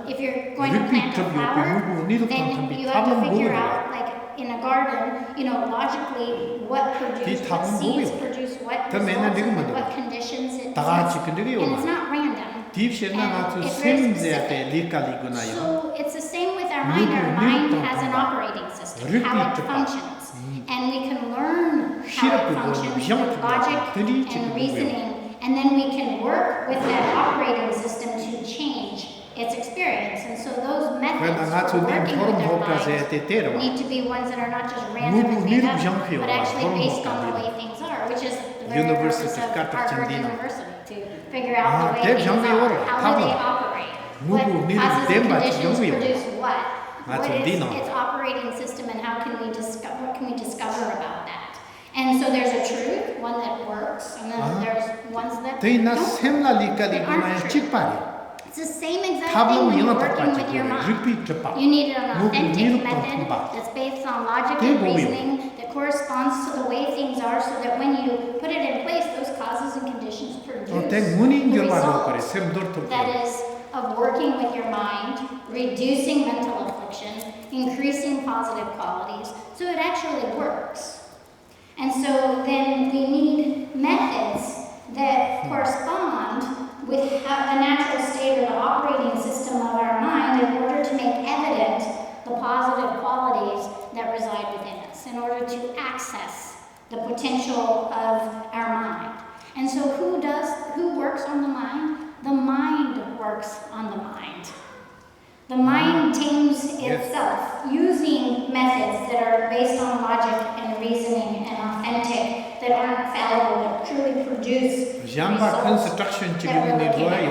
If you're going to plant a flower, then you have to figure out, like in a garden, logically what seeds produce what results and what conditions it does. And it's not random. It's very specific. So it's the same with our mind. Our mind has an operating system, how it functions. And we can learn how it functions with logic and reasoning, and then we can work with that operating system to change its experience. And so those methods for working with our minds need to be ones that are not just random and made up, but actually based on the way things are, which is the very purpose of Harvard University, to figure out the way things are, how do they operate, what causes and conditions produce what is its operating system, and what can we discover about that. And so there's a truth, one that works, and then there's ones that aren't true. It's the same exact thing when you're working with your mind. You need an authentic method that's based on logic and reasoning that corresponds to the way things are, so that when you put it in place, those causes and conditions produce the result that is of working with your mind, reducing mental affliction, increasing positive qualities, so it actually works. And so then we need methods that correspond with the natural state or the operating system of our mind in order to make evident the positive qualities that reside within us, in order to access the potential of our mind. And so who works on the mind? The mind works on the mind. The mind tames itself using methods that are based on logic and reasoning and authentic, that aren't fallible, that truly produce results that we're looking at.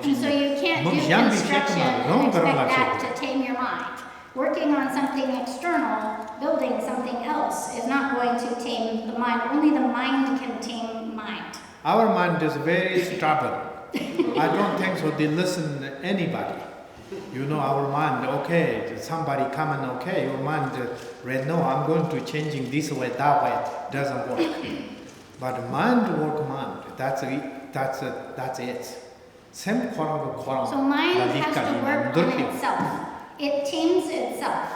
And so you can't do construction and expect that to tame your mind. Working on something external, building something else, is not going to tame the mind. Only the mind can tame mind. Our mind is very stubborn. I don't think so. They listen to anybody. Our mind, okay, somebody come and okay, your mind, right now I'm going to changing this way, that way, doesn't work. But mind work mind, that's it. Same So mind has to work on itself. It tames itself.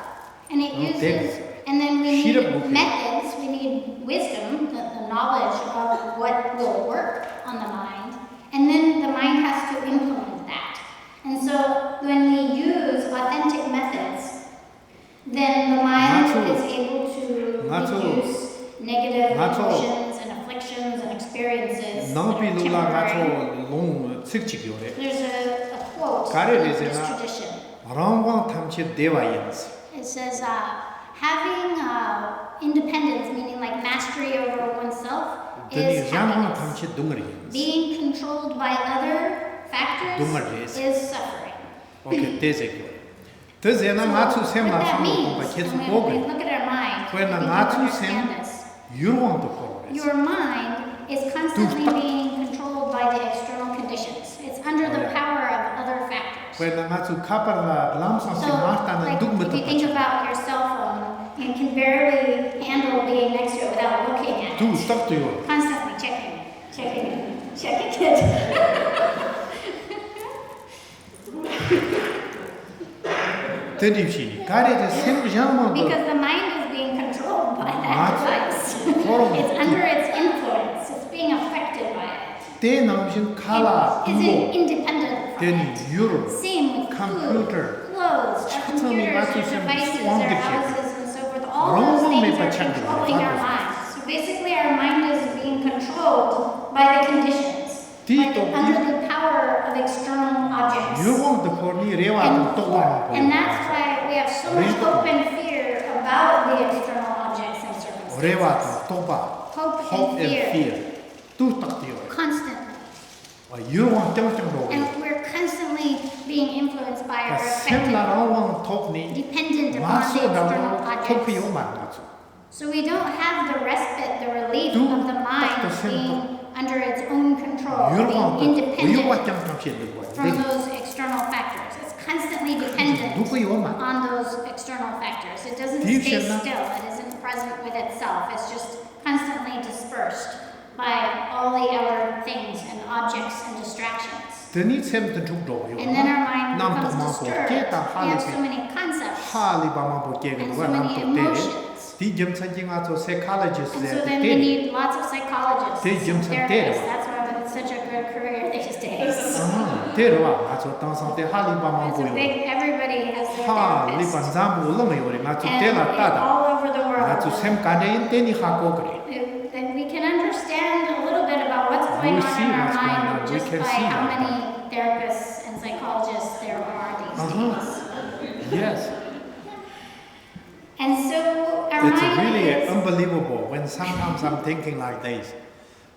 And it uses, and then we need methods, we need wisdom, the knowledge of what will work on the mind. And then the mind has to implement that. And so when we use authentic methods, then the mind is able to reduce negative emotions and afflictions and experiences that are temporary. There's a quote in this tradition. It says, having independence, meaning like mastery over oneself, is happiness. Being controlled by other factors is suffering. Okay, so what that means, when we look at our mind, we need to understand this. Your mind is constantly being controlled by the external conditions. It's under the power of other factors. So, like, if you think about your cell phone, you can barely handle being next to it without looking at it. Constantly checking it. Because the mind is being controlled by that device. It's under its influence. It's being affected by it. isn't independent from then it. your Same with computer. food, clothes, our computers, our devices, our houses, and so forth. All those things are controlling our minds. So basically, our mind is being controlled by the conditions, under the power of external objects. And that's why we have so much hope and fear about the external objects and circumstances. Hope and fear. Constantly. And we're constantly being influenced by or affected, dependent upon the external objects. So we don't have the respite, the relief of the mind being under its own control, being independent from those external factors. It's constantly dependent on those external factors. It doesn't stay still. It isn't present with itself. It's just constantly dispersed by all the other things and objects and distractions. And then our mind becomes disturbed. We have so many concepts and so many emotions. And so then we need lots of psychologists and therapists. That's why it's such a good career these days. It's a big, everybody has their therapist. And all over the world. Then we can understand a little bit about what's going on in our mind just by how many therapists and psychologists there are these days. Yes. And so our It's mind really is unbelievable when sometimes I'm thinking like this.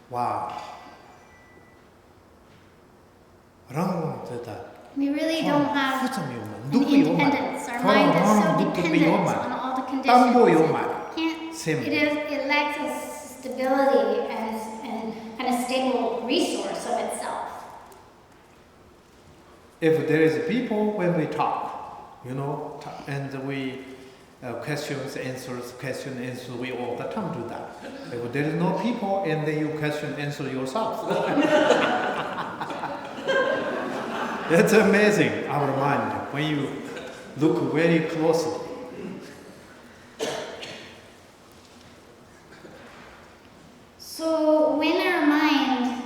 Wow. we really don't have an independence. Our mind is so dependent on all the conditions. It lacks a stability and kind of stable resource of itself. If there is people when we talk, and we questions, answers, we all the time do that. If there is no people and then you question, answer yourself. That's amazing, our mind, when you look very closely. So when our mind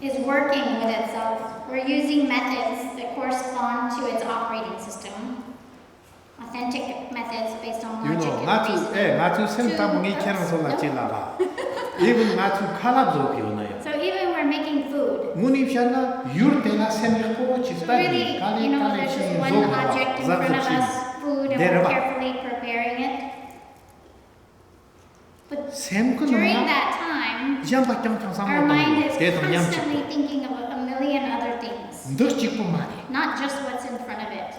is working with itself, we're using methods that correspond to its operating system. Authentic methods based on logic and reason. So even we're making food. So really, there's just one object in front of us, food, and we're carefully preparing it. But during that time, our mind is constantly thinking of a million other things. Not just what's in front of it.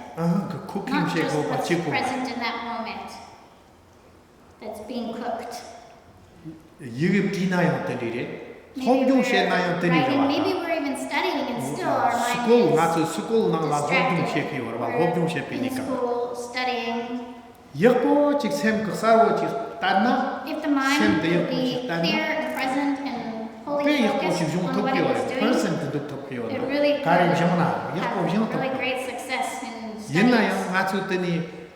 Not just what's present in that moment that's being cooked. Maybe we're writing, maybe we're even studying and still our mind is distracted. We're in school studying. If the mind would be clear and present and fully focused on what it was doing, it really could have really great success in studies.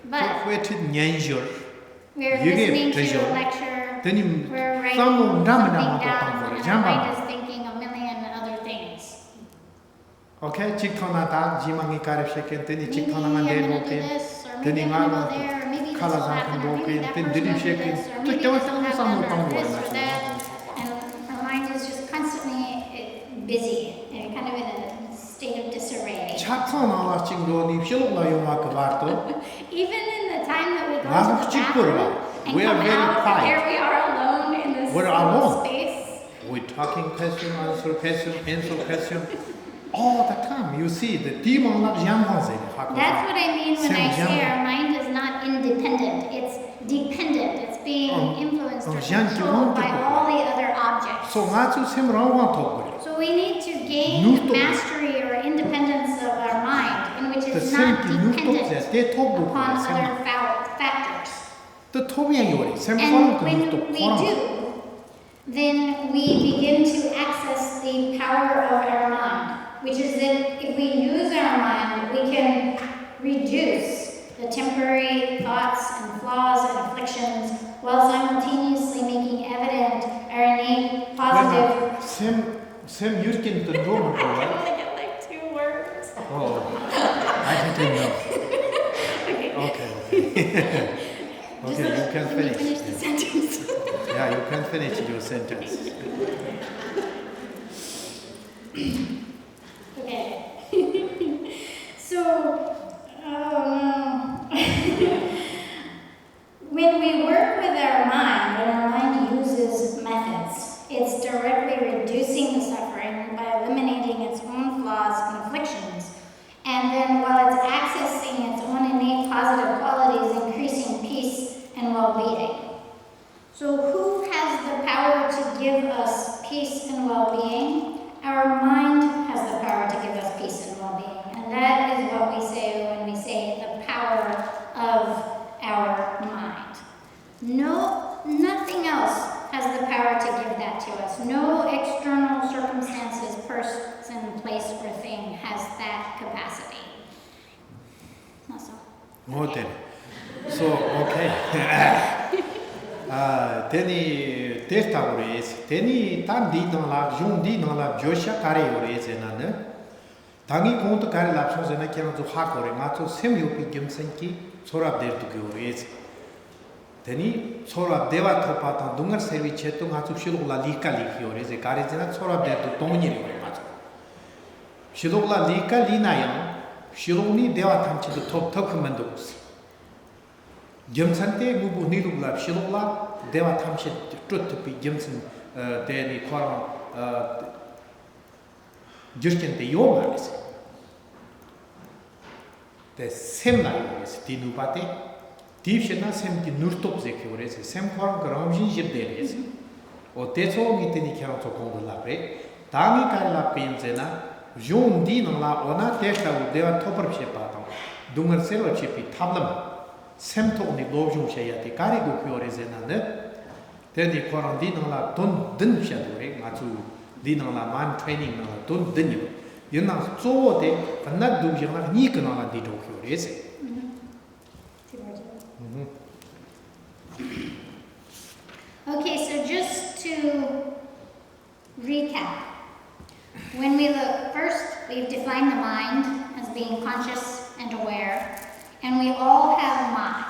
But we're listening to a lecture, we're writing something down, and our mind is thinking a million other things. Okay, Maybe I'm going to do this, or maybe I'm going to go there, or maybe this will happen, or maybe that person will do this, or maybe this will happen, or this or that. And our mind is just constantly busy and kind of in a state of disarray. Even in the time that we go to the bathroom and come out, there we are alone in this little space. We're talking question, answer question. All the time, you see the demon. That's what I mean when I say our mind is not independent. It's dependent. It's being influenced or controlled by all the other objects. So we need to gain mastery or independence of our mind, in which it's not dependent upon other factors. And when we do, then we begin to access the power of our mind, which is that if we use our mind, we can reduce the temporary thoughts and flaws and afflictions while simultaneously making evident our innate positive. Sem yurkin to do Oh, I didn't know. Okay. Okay, you can Let me finish. finish the sentence. Yeah, you can finish your sentence. Okay. So, when we work with our mind, when our mind uses methods, it's directly reducing the suffering by eliminating its own flaws and afflictions. And then while it's accessing its own innate positive qualities, increasing peace and well-being. So who has the power to give us peace and well-being? Our mind has the power to give us peace and well-being. And that is what we say when we say the power of our mind. Nothing else has the power to give that to us. No external circumstances, person, place, or thing has that capacity. Also. Okay. So, okay. Teni testa ores, teni tan di dans la jun di dans la josha kare ores enane. Tangi kont kare lapso zena kian to hakore mato sem yopi gemsenki sorab der tu ores. Teni sorab deva thopata dungar servi chetu mato shilula lika liki ores kare zena sorab der tu tomni ore mato. Shilula lika lina yang shiluni deva thamchi to top thokmendus. Gemsante mubu nilugla shilugla deva thamshi trut pi gemsen deni koran jurkente yomaris te semna yoris tinupate divshena sem ki nurtop zekores sem koran gramjin jibderes o teso miteni kero to kongla pre tami karla penzena jun di nala ona testa deva topar shepatam dungar selo chepi tablam semtogni lobjung shayati kari go kyorezena tedi korandi nala don din shadore ngatu dinala man training nala don din yuna zo de kanna du jana ni kana di do kyoreze Okay, so just to recap. When we look, first we've defined the mind as being conscious and aware. And we all have mind.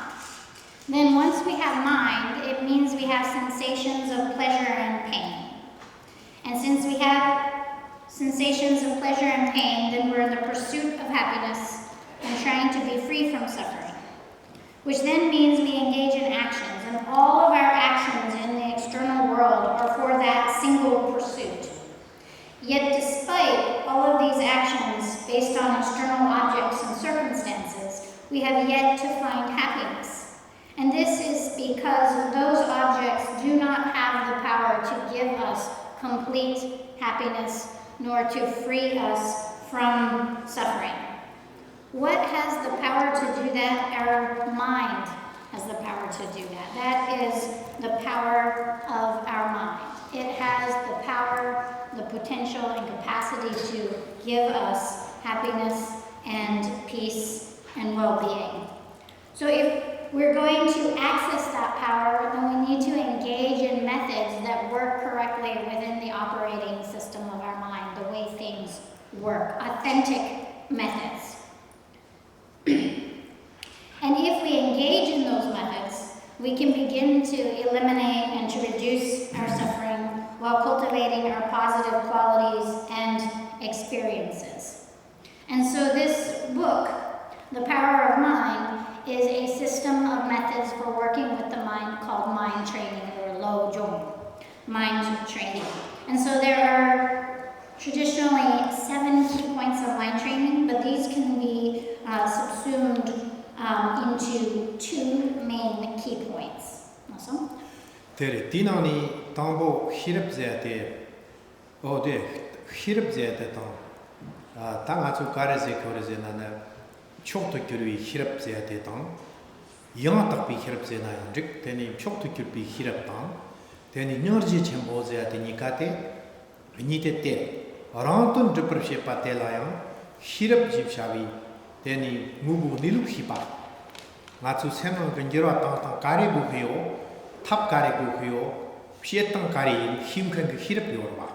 Then once we have mind, it means we have sensations of pleasure and pain. And since we have sensations of pleasure and pain, then we're in the pursuit of happiness and trying to be free from suffering. Which then means we engage in actions, and all of our actions in the external world are for that single pursuit. Yet despite all of these actions based on external objects and circumstances, we have yet to find happiness. And this is because those objects do not have the power to give us complete happiness, nor to free us from suffering. What has the power to do that? Our mind has the power to do that. That is the power of our mind. It has the power, the potential, and capacity to give us happiness and peace and well-being. So if we're going to access that power, then we need to engage in methods that work correctly within the operating system of our mind, the way things work, authentic methods. And if we engage in those methods, we can begin to eliminate and to reduce our suffering while cultivating our positive qualities and experiences. And so this book, The Power of Mind, is a system of methods for working with the mind called mind training, or Lo Zhong, mind training. And so there are traditionally 7 key points of mind training, but these can be subsumed into 2 main key points. Also? Tere dinani tambo hirap zete ode hirap zete tam tanga chu kareze koreze nana chokto kyuri hirap zete tam yang tak bi hirap zena rik teni chokto kyuri hirap tam teni nyarji chembo zete nikate nite te arantun depression patela yang hirap jipshavi teni mubu nilu hipa ngachu semang genjero ta kare bu heo 탑 가리고 그요 피했던 가리 힘큰 그 히럽이 오르와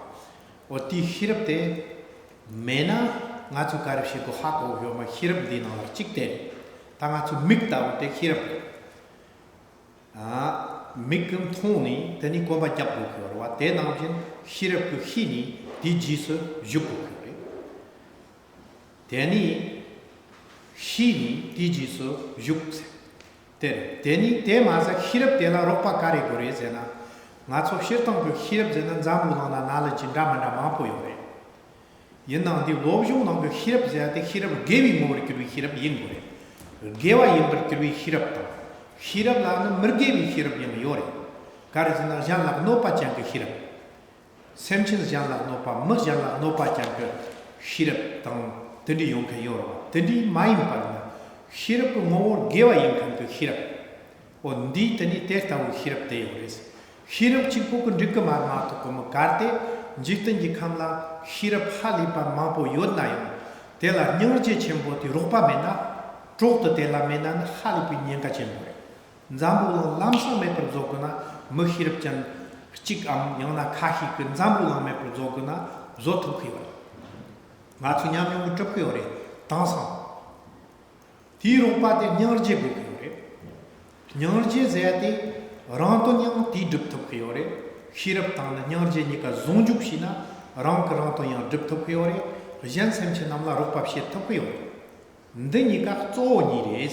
어디 히럽 때 메나 ngāchu kāribshī ku hāku hyo ma hirab di nāla chikde tā ngāchu mik tāwu te hirab mikam thōni tani kōmba jabbu hyo rwa te nāmshin hirab ku hini di jisu yukku hyo tani hini di jisu yukse tani te māsa hirab tena rokpa kāri kore zena ngāchu shirtang ku hirab zena zambu nāna nāla jindramana māpo yore yenang di lobjung nang hirap zya te hirap gewi mor kirwi hirap yin gore gewa yin ber kirwi hirap ta hirap la na mergewi hirap yin yore karizna jan la no pa chang hirap semchin jan la no pa mer jan la no pa chang hirap tang tedi yong ka yoro tedi mai pa na hirap mor gewa yin kan ka hirap on di tani te ta hirap te yores hirap chi ko kun dik ma ma to ko karte jikten ji khamla hirap halipa mapo yodnayo tela nyurje chembo ti ropa mena trokta tela mena halipi nyenka chembo zambu lamsa me per zokuna mo hirap chan chik am yona khahi kun zambu me per zokuna zotu khiwa ma chunyam yong chop yore tansa ti ropa te nyurje bu yore nyurje zayati ranton yang ti dup thop yore hirap tang nyarje nika zonjuk shina rang krang to yang dup thop yore jan semche namla rokpa phe thop yore nde nika zo ni re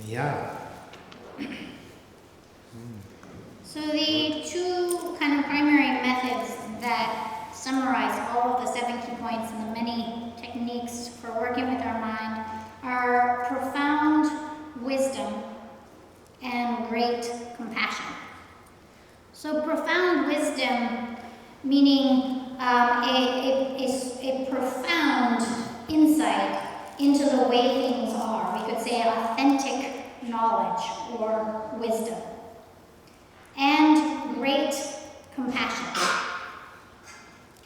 yeah. So the two kind of primary methods that summarize all of the 7 key points and the many techniques for working with our mind are profound wisdom and great compassion. So profound wisdom, meaning a profound insight into the way things are. We could say authentic knowledge or wisdom. And great compassion.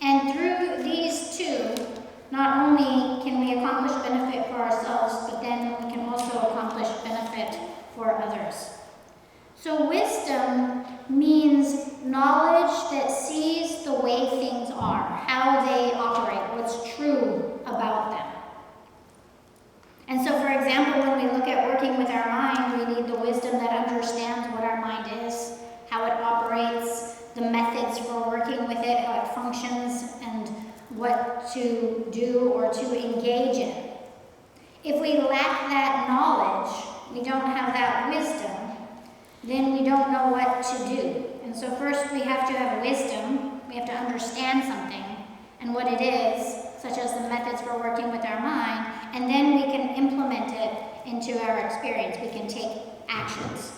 And through these two, not only can we accomplish benefit for ourselves, but then we can also accomplish benefit for others. So wisdom means knowledge that sees the way things are, how they operate, what's true about them. And so, for example, when we look at working with our mind, we need the wisdom that understands what our mind is, how it operates, the methods for working with it, how it functions, and what to do or to engage in. If we lack that knowledge, we don't have that wisdom, then we don't know what to do. And so first we have to have wisdom, we have to understand something and what it is, such as the methods for working with our mind, and then we can implement it into our experience. We can take actions.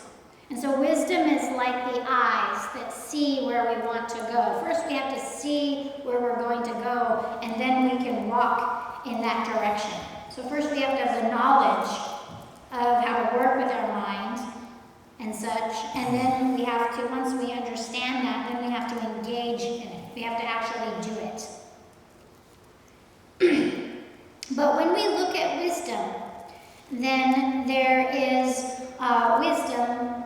And so wisdom is like the eyes that see where we want to go. First we have to see where we're going to go, and then we can walk in that direction. So first we have to have the knowledge of how to work with our mind and such, and then we have to, once we understand that, then we have to engage in it. We have to actually do it. But when we look at wisdom, then there is wisdom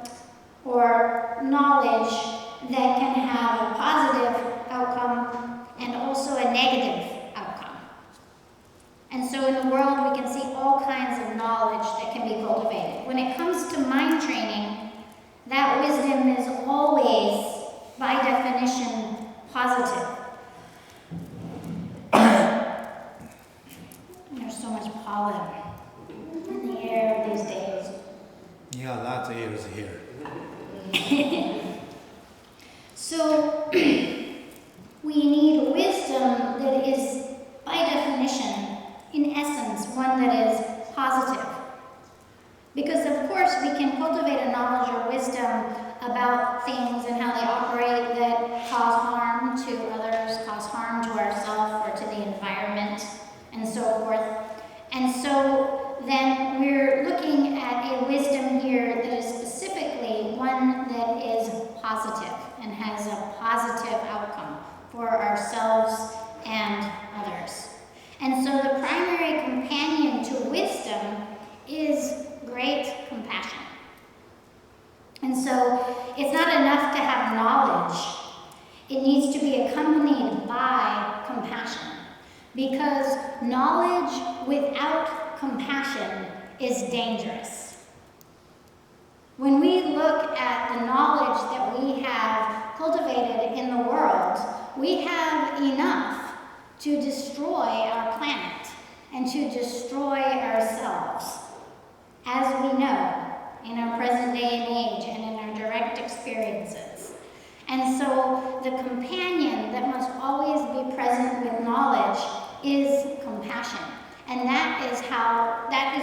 or knowledge that can have a positive outcome and also a negative outcome. And so in the world we can see all kinds of knowledge that can be cultivated. When it comes to mind training, that wisdom is always, by definition, positive. There's so much pollen in the air these days. Yeah, lots of air is here. So we need wisdom that is, by definition, in essence, one that is positive. Because of course we can cultivate a knowledge or wisdom about things and how they operate that cause harm to others, cause harm to ourselves or to the environment, and so forth. And so then we're looking at a wisdom here that is specifically one that is positive and has a positive outcome for ourselves and others. And so the primary companion to wisdom is great compassion. And so it's not enough to have knowledge because knowledge without compassion is dangerous. When we look at the knowledge that we have cultivated in the world, we have enough to destroy our planet and to destroy ourselves, as we know in our present day and age and in our direct experiences. And so the companion that must always be present with knowledge is compassion. And that is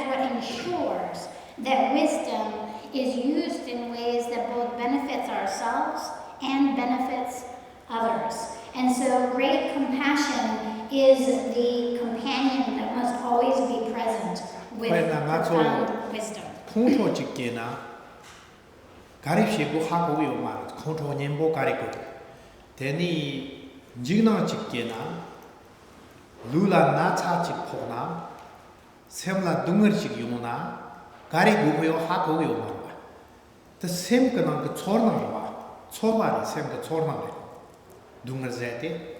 what ensures that wisdom is used in ways that both benefits ourselves and benefits others. And so great compassion is the companion that must always be present with profound wisdom. Khentrul Chikena 가립시고 하고 요만 Khentrul Rinpoche 가리고 대니 직능 Chikena lula 나차 직포나 셈라 둥어식 요나 가리고 요 하고 요만 또 셈그는 그 초르는 거 초바리 셈그 초르는 거 둥어제때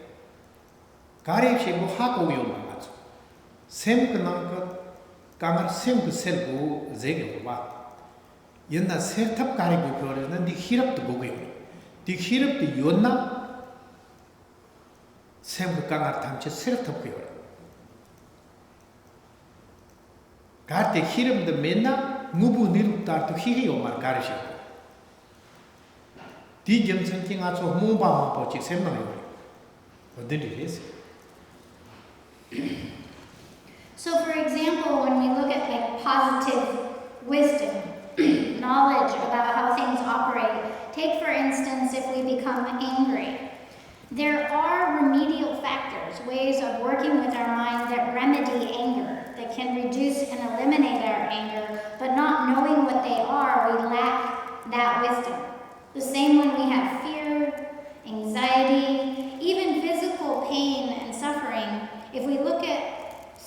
가립시고 하고 요만 가죠 셈그는 그 강을 셈그 셀고 제게 봐 옛날 세탑 가리고 그러는 디 히럽도 보고요 디 히럽도 요나 셈그 강을 담치 세탑 그요 가르테 히럽도 맨나 무부 니룩다도 히리요 말 가르시 디 점선팅 아주 모바마 보지 셈나요 어디를 했어 So, for example, when we look at like positive wisdom, knowledge about how things operate, take for instance if we become angry. There are remedial factors, ways of working with our mind that remedy anger, that can reduce and eliminate our anger, but not knowing what they are, we lack that wisdom. The same when we have fear, anxiety, even physical pain and suffering. If we look at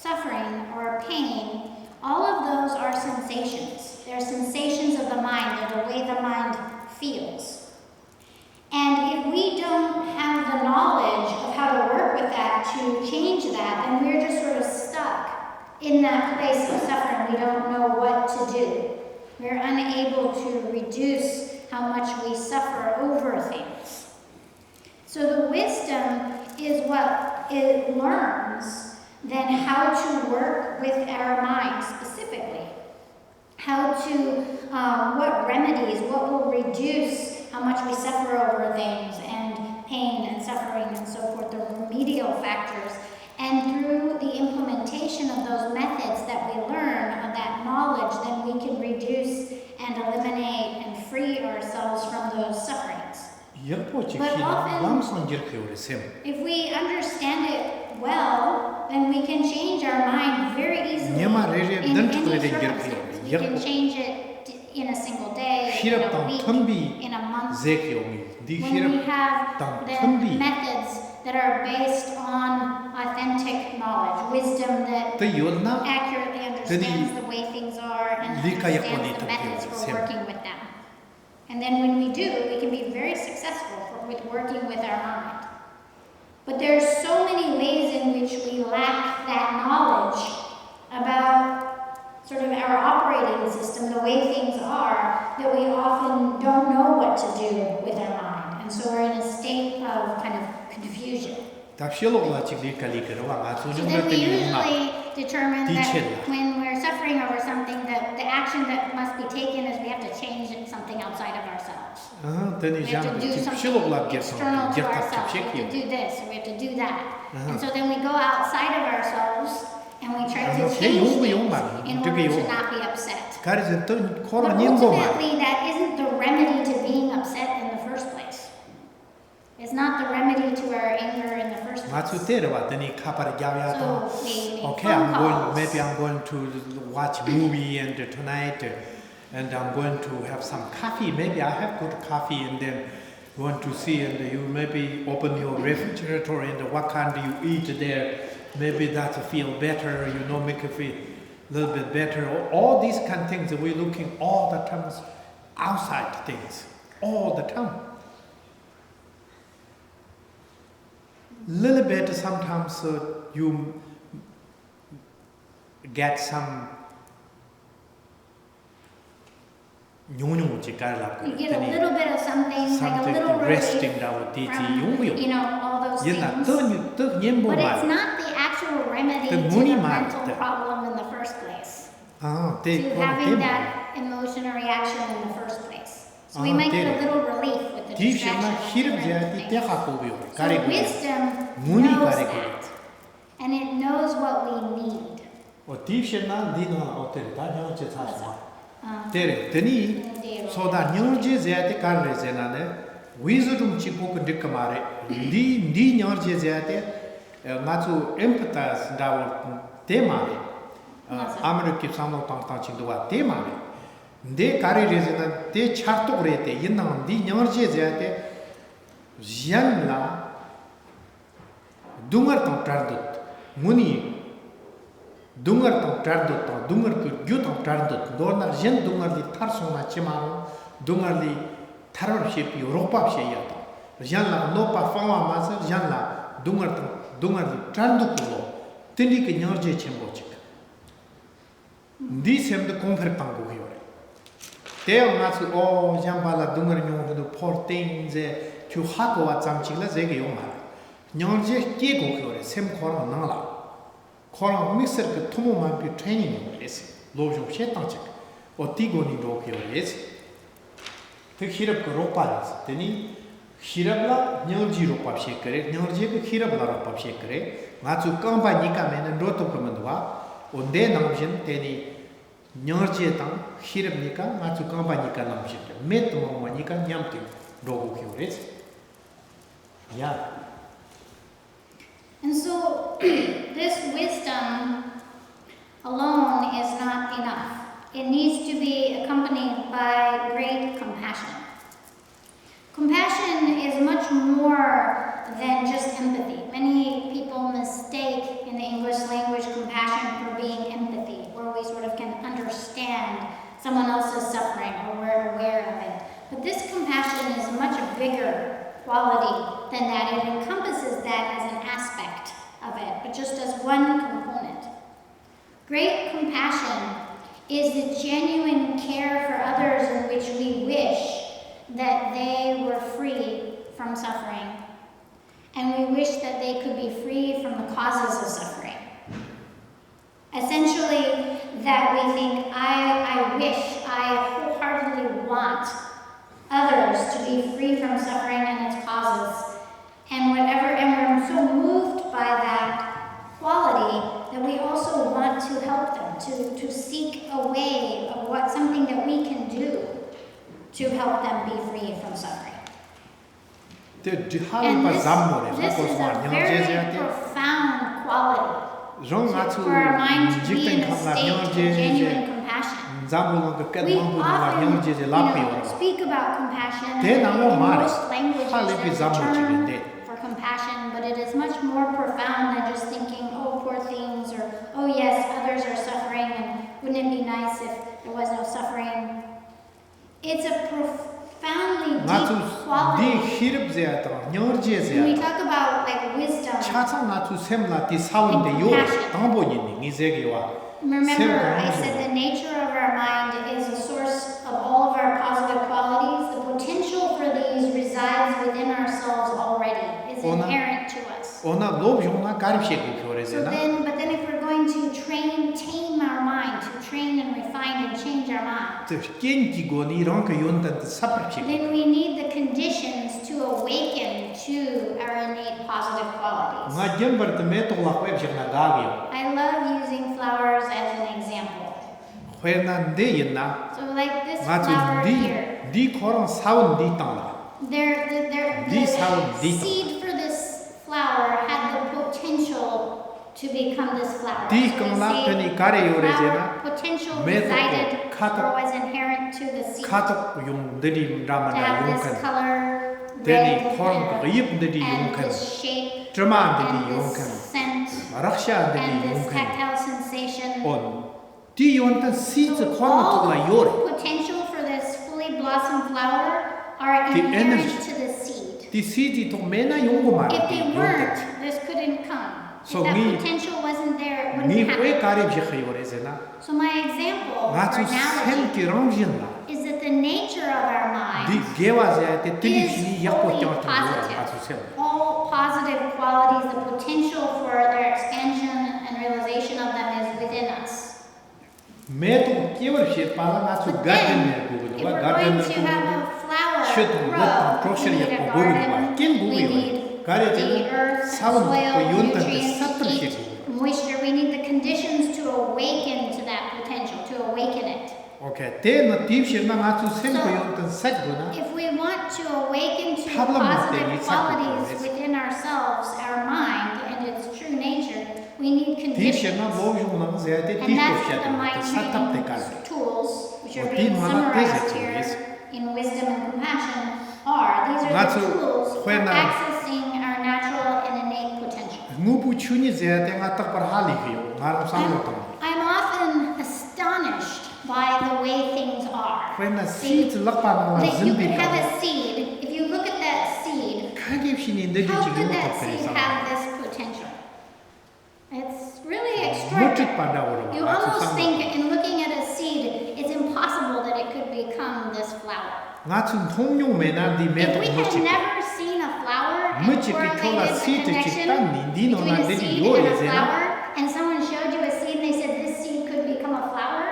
suffering or pain, all of those are sensations. They're sensations of the mind. They're the way the mind feels. And if we don't have the knowledge of how to work with that, to change that, then we're just sort of stuck in that place of suffering. We don't know what to do. We're unable to reduce how much we suffer over things. So the wisdom is what it learns then how to work with our mind specifically. How to, what remedies, what will reduce how much we suffer over things and pain and suffering and so forth, the remedial factors. And through the implementation of those methods that we learn of that knowledge, then we can reduce and eliminate and free ourselves from those sufferings. But often, if we understand it well, then we can change our mind very easily in any circumstance. We can change it in a single day, in a week, in a month. When we have the methods that are based on authentic knowledge, wisdom that accurately understands the way things are and understands the methods for working with them. And then when we do, we can be very successful with working with our mind. But there's so many ways in which we lack that knowledge about sort of our operating system, the way things are, that we often don't know what to do with our mind. And so we're in a state of kind of confusion. So then we usually determine that when we're suffering over something, that the action that must be taken is we have to change something outside of ourselves. We have to do something external to ourselves. We have to do this, we have to do that. And so then we go outside of ourselves and we try to change things in order to not be upset. But ultimately, that isn't the remedy to being upset in the first place. It's not the remedy to our anger in the first place. So maybe I'm going to watch movie and tonight and I'm going to have some coffee. Maybe I have good coffee and then want to see and you maybe open your refrigerator and what kind do you eat there. Maybe that feel better, make you feel a little bit better. All these kind of things we're looking all the time outside things, all the time. little bit sometimes you get some You get a little bit of something like a little resting relief down from, all those things. But But it's not the actual remedy to the mental problem in the first place. To having that emotion or reaction in the first place. So we might get a little relief with the distraction. So wisdom knows that. And it knows what we need. 소다 녀르제제한테 가르제나네 wisdom 치고 그 말에 니 녀르제제한테 맞추 empathize 다고 대마레 아메리카 상도 땅땅치도와 대마레 내 가르제제나 대 차트 그래때 있는 니 녀르제제한테 지안라 둥어 땅따르도 무니 Dungar tong tardot tong dungar ku gyu tong tardot dorna jen dungar li tar sona chimaro dungar li taror shep europa she ya to jan la no pa fama masa jan la dungar li tardot lo tindi ke nyorje chembo chik di sem de konfer pango yore te masu o jan bala dungar nyon do porting ze chu hako wa cham chikla ze ge yong ma nyorje ke go yore sem khor na la Koran mixer ke tomo mampi training is lojong shetanchik o tigoni rokyo is te hirab ko ropa is teni hirabla nyarji ropa shekare nyarji ke hirabla ropa shekare ngachu kamba nika men roto komandwa o de namjin teni nyarji tang hirab nika ngachu kamba nika namjin met mo nika nyamti rokyo is yeah. And so, this wisdom alone is not enough. It needs to be accompanied by great compassion. Compassion is much more than just empathy. Many people mistake in the English language compassion for being empathy, where we sort of can understand someone else's suffering or we're aware of it. But this compassion is a much bigger quality than that. It encompasses that as an aspect of it, but just as one component. Great compassion is the genuine care for others in which we wish that they were free from suffering, and we wish that they could be free from the causes of suffering. Essentially, that we think, I wish, I wholeheartedly want others to be free from suffering and its causes, and we're so moved by that quality that we also want to help them, to seek a way of something that we can do to help them be free from suffering. And this is a very profound quality for our mind to be in a state of genuine compassion. We often speak about compassion in most languages there's a term for compassion, but it is much more profound than just thinking, oh, poor things, or oh yes, others are suffering, and wouldn't it be nice if there was no suffering? It's a profoundly deep quality. When we talk about like wisdom and compassion, remember, I said the nature of our mind is a source of all of our positive qualities. The potential for these resides within ourselves already, is inherent to us. But then if we're going to tame our mind, to train and refine and change our mind, then we need the conditions to awaken to our innate positive qualities. I love using flowers as an example. So like this flower here, the seed for this flower had the potential to become this flower. So the flower potential resided or was inherent to the seed. To have this color, red, and this shape, and this scent, and this tactile sensation. So all potential for this fully blossomed flower are inherent to the seed. 디 시지 또 매나 용고 말. If they weren't, this couldn't come. So if that me- potential wasn't there, it 니 wouldn't 왜 happen. 가립 지해요레잖아. So my example or 나주 analogy 샘기랑진라. is that the nature of our 디 mind 개와제 때 is 들리시니 wholly 약보장 positive. 나주 샘. All positive qualities, the potential for their expansion and realization of them is within us. 매도 깨버시 빨라 나주 But 가든 then, if we're going to have a flower should grow, let we professionally need a go with garden, what can go we with need 가르치는 the earth, 사원 soil, 그 연단 nutrients, 사트를 heat, 시키고. moisture. We need the conditions to awaken to that potential, to awaken it. 오케이. 대는 딥시나 나주 샘고 연단 사구나. If we want to awaken to Problem with positive the qualities exact- within ourselves, our mind, and its true nature, we need conditions. 딥시나 로중나 제때 And that's what the 딥시야. mind 사탑 training 때까지. tools, which are Well, being these are summarized not here physics. in wisdom and compassion, are. These are That's the tools for when, accessing our natural and innate potential. 누구 추니 제때 나딱 발하리요. 나름 상로도. I'm often astonished by the way things are. when the See, seeds 럭바나 that you could have 준비가 a seed. If you look at that seed, 가깁신이 how 늘리지 could that 못할 seed 거예요. have this potential? It's really 멋짓 extraordinary. 바다로 You almost think, in looking at a seed, it's impossible that it could become this flower. 나춘 통용매나 디 If 매도 we had 멋짓 never seen a flower and 멋짓 그 correlated 초라 the seed connection 직단 between 니디노나 a 데리 seed and a 요리제나 flower, and someone showed you a seed and they said this seed could become a flower,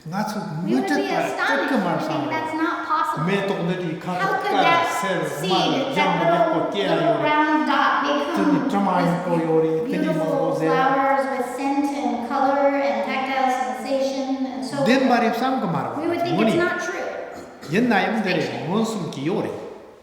나춘 we would be 멋짓 astonished. 그 We 말 think 삼아 that's not possible. 매도들이 How 가득 could that 셀 seed, 말 that 장도 little, 내고 깨야 little 요리 round dot, become 든 점아이 요리 this 드니 beautiful 먹어제 flowers with scent and color and tactile sensation and so 된 forth? 말이 싼거 말고 We would think 뭐니 it's not true. 옛날에 원숨기 요리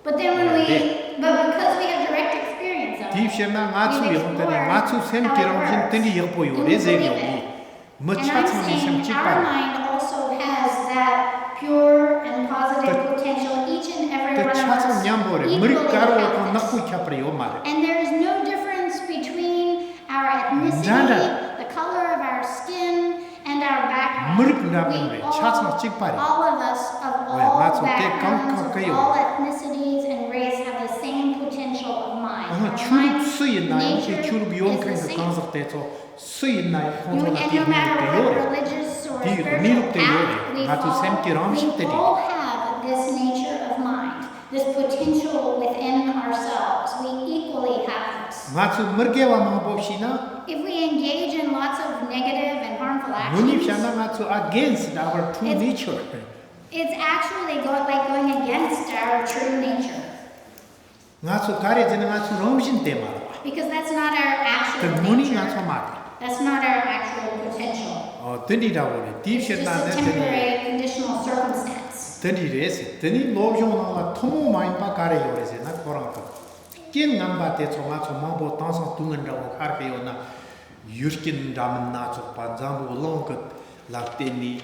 But then when because we have direct experience of it, 딥시나 나추 영들이 나추 샘기랑 드니 역보 요리 제기오니 and 뭐 I'm 차창이 샘 saying our 찌빠 mind also has that pure and positive potential. Each and every 그 one of 차창 us 냠보래 equally 머리가루 have 그 this. 낙고 캬프리 요 말. And there is no difference between our ethnicity, Nada. the color of our skin, and our background. 머리가루 차창 찌빠리. All of us of 왜, all 맞아. 때 backgrounds, of 깜깜해요. all ethnicities and race have the same potential of mind. 아, Our 출입 mind 수있나요? nature 출입 is the 비용크에서 same. 강석대에서 수있나요? And 공소가 no matter what 뒤에 religious or 뒤에 spiritual 미륵대 path 요리. we 아주 follow, 샘기랑 we 십대리. all have this nature of mind, this potential within ourselves. We equally have this. 나츠 머게와 마봅시나 If we engage in lots of negative and harmful actions, 문입샤나 나츠 against our true nature. it's actually like going against our true nature. 나츠 가려지는 나츠 럼신 때만. Because that's not our 그 actual 문이 nature. 나츠 말. That's not our actual potential. 드니라고 그래. It's just 딥시나 a 드니. temporary conditional circumstance. 드니레스. 드니 로종나가 토모 마인바 가래요 그래서나 코랑가. 낀 남바테 총아 총마보 땅상 둥은라고 가르게요나 유스킨 라면 나츠 반자부 롱크 라테니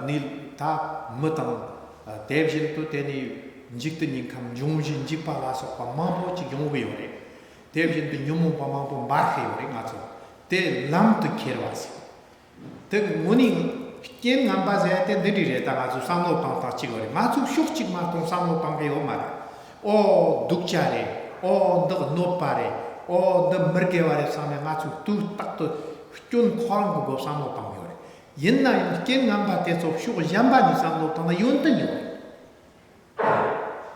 닐다 머당 데브진도 데니 직드니 감 용진 직발라서 마보지 용고요래. 데브진도 뇽모 마보 마해요래 가서 데 람트 케르와스. 데 모닝 낀 남바제 때 느리래다 가서 상로 땅다 찍어래. 마주 슉직 마동 상로 땅게요 말. 오 둑자래. 너 노파래. 너 머게와래 사면 마주 두 딱도 쫀 코랑 그거 상로 땅요래. 옛날 낀 남바테서 슉을 잠바니 상로 땅나 윤던요.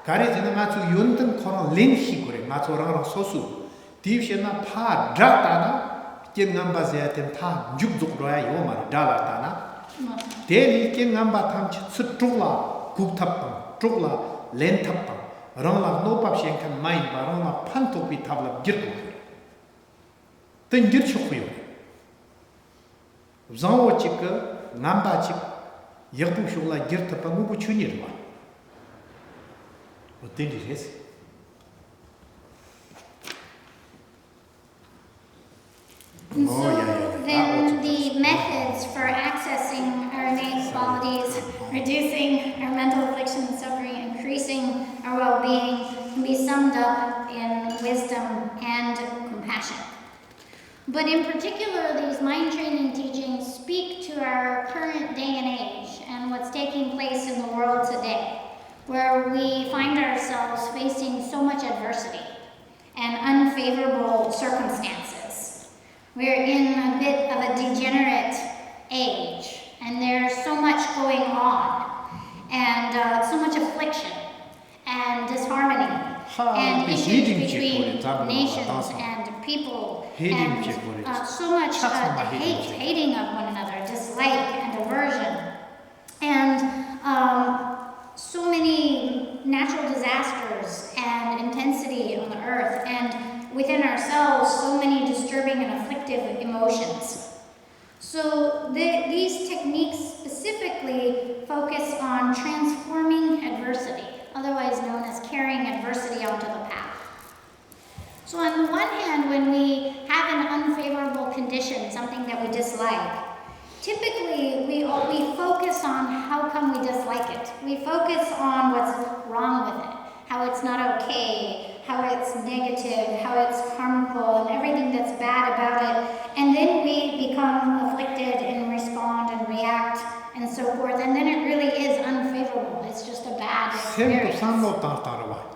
가리지는 마주 윤던 코랑 렌히 그래. 마주랑 소수. 딥시나 파 드라타나 낀 남바제한테 다 죽죽로야 요 말. 달라타나. 대리 낀 남바 탐치 스트롤라 국탑방 트롤라 렌탑방 랑라 노팝시엔 칸 마인 바랑라 판토피 탑라 기르고 땡기르 쇼고요 자오치크 남바치 역부 쇼라 기르탑방 무부 추니르와 어떤지 했어 And so then the methods for accessing our innate qualities, reducing our mental affliction and suffering, increasing our well-being, can be summed up in wisdom and compassion. But in particular, these mind training teachings speak to our current day and age and what's taking place in the world today, where we find ourselves facing so much adversity and unfavorable circumstances. We're in a bit of a degenerate age, and there's so much going on, and so much affliction and disharmony and issues between nations and people, and so much hating of one another, dislike and aversion, and so many natural disasters and intensity on the earth, and within ourselves so many disturbing and afflictive emotions. So these techniques specifically focus on transforming adversity, otherwise known as carrying adversity onto the path. So on the one hand, when we have an unfavorable condition, something that we dislike, typically we focus on how come we dislike it. We focus on what's wrong with it, how it's not okay, how it's negative, how it's harmful, and everything that's bad about it. And then we become afflicted and respond and react and so forth. And then it really is unfavorable. It's just a bad experience.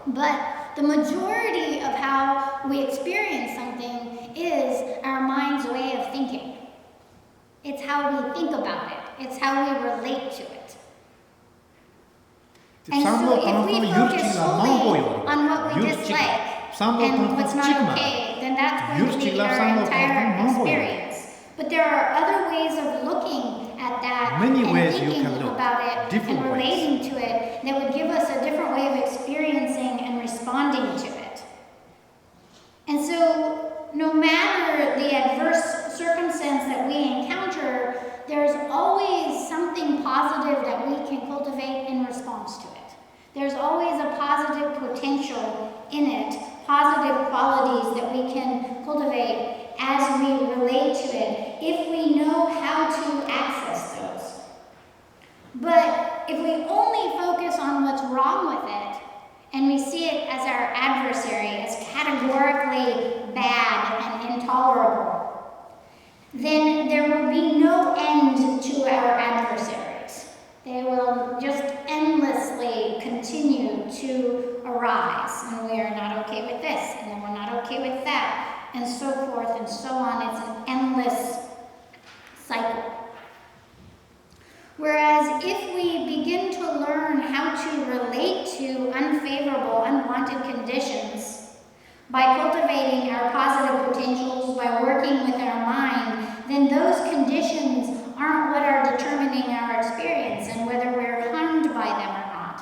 But the majority of how we experience something is our mind's way of thinking. It's how we think about it. It's how we relate to it. And so if we focus solely on what we dislike and what's not okay, then that's going to be our entire experience. But there are other ways of looking at that and thinking about it and relating to it that would give us a different way of experiencing and responding to it. And so no matter the adverse circumstance that we encounter, there's always something positive that we can cultivate in response to it. There's always a positive potential in it, positive qualities that we can cultivate as we relate to it, if we know how to access those. But if we only focus on what's wrong with it, and we see it as our adversary, as categorically bad and intolerable, then there will be no end to our adversaries. They will just endlessly continue to arise, and we are not okay with this, and then we're not okay with that, and so forth and so on. It's an endless cycle. Whereas if we begin to learn how to relate to unfavorable, unwanted conditions by cultivating our positive potentials, by working with our mind, then those conditions aren't what are determining our experience and whether we're harmed by them or not.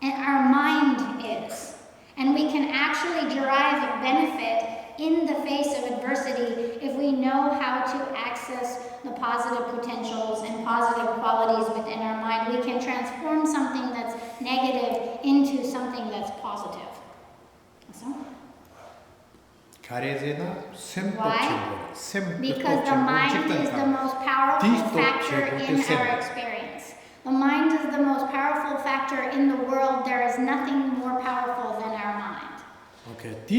And our mind is. And we can actually derive benefit in the face of adversity if we know how to access the positive potentials and positive qualities within our mind. We can transform something that's negative into something that's positive. So? Why? Because the mind is the most powerful factor in our experience. The mind is the most powerful factor in the world. There is nothing more powerful than our mind. Okay. And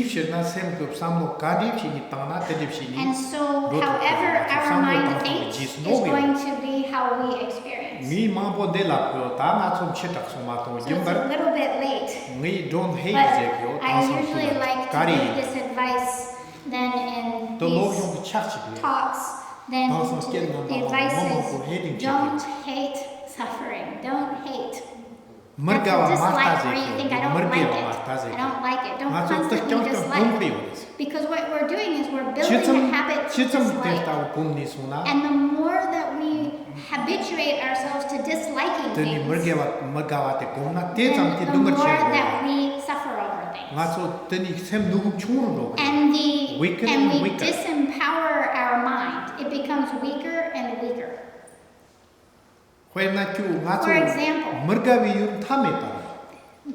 so, however our mind thinks is going to be how we experience. So it's a little bit late. But I usually like to give this advice then in these talks. Then the advice is don't hate suffering. Don't hate. That's a dislike where you think I don't like it. I don't like it. Don't constantly dislike. Because what we're doing is we're building a habit to dislike. And the more that we habituate ourselves to disliking things, then the more that we suffer over things. And we disempower our mind. It becomes weaker and weaker. For example,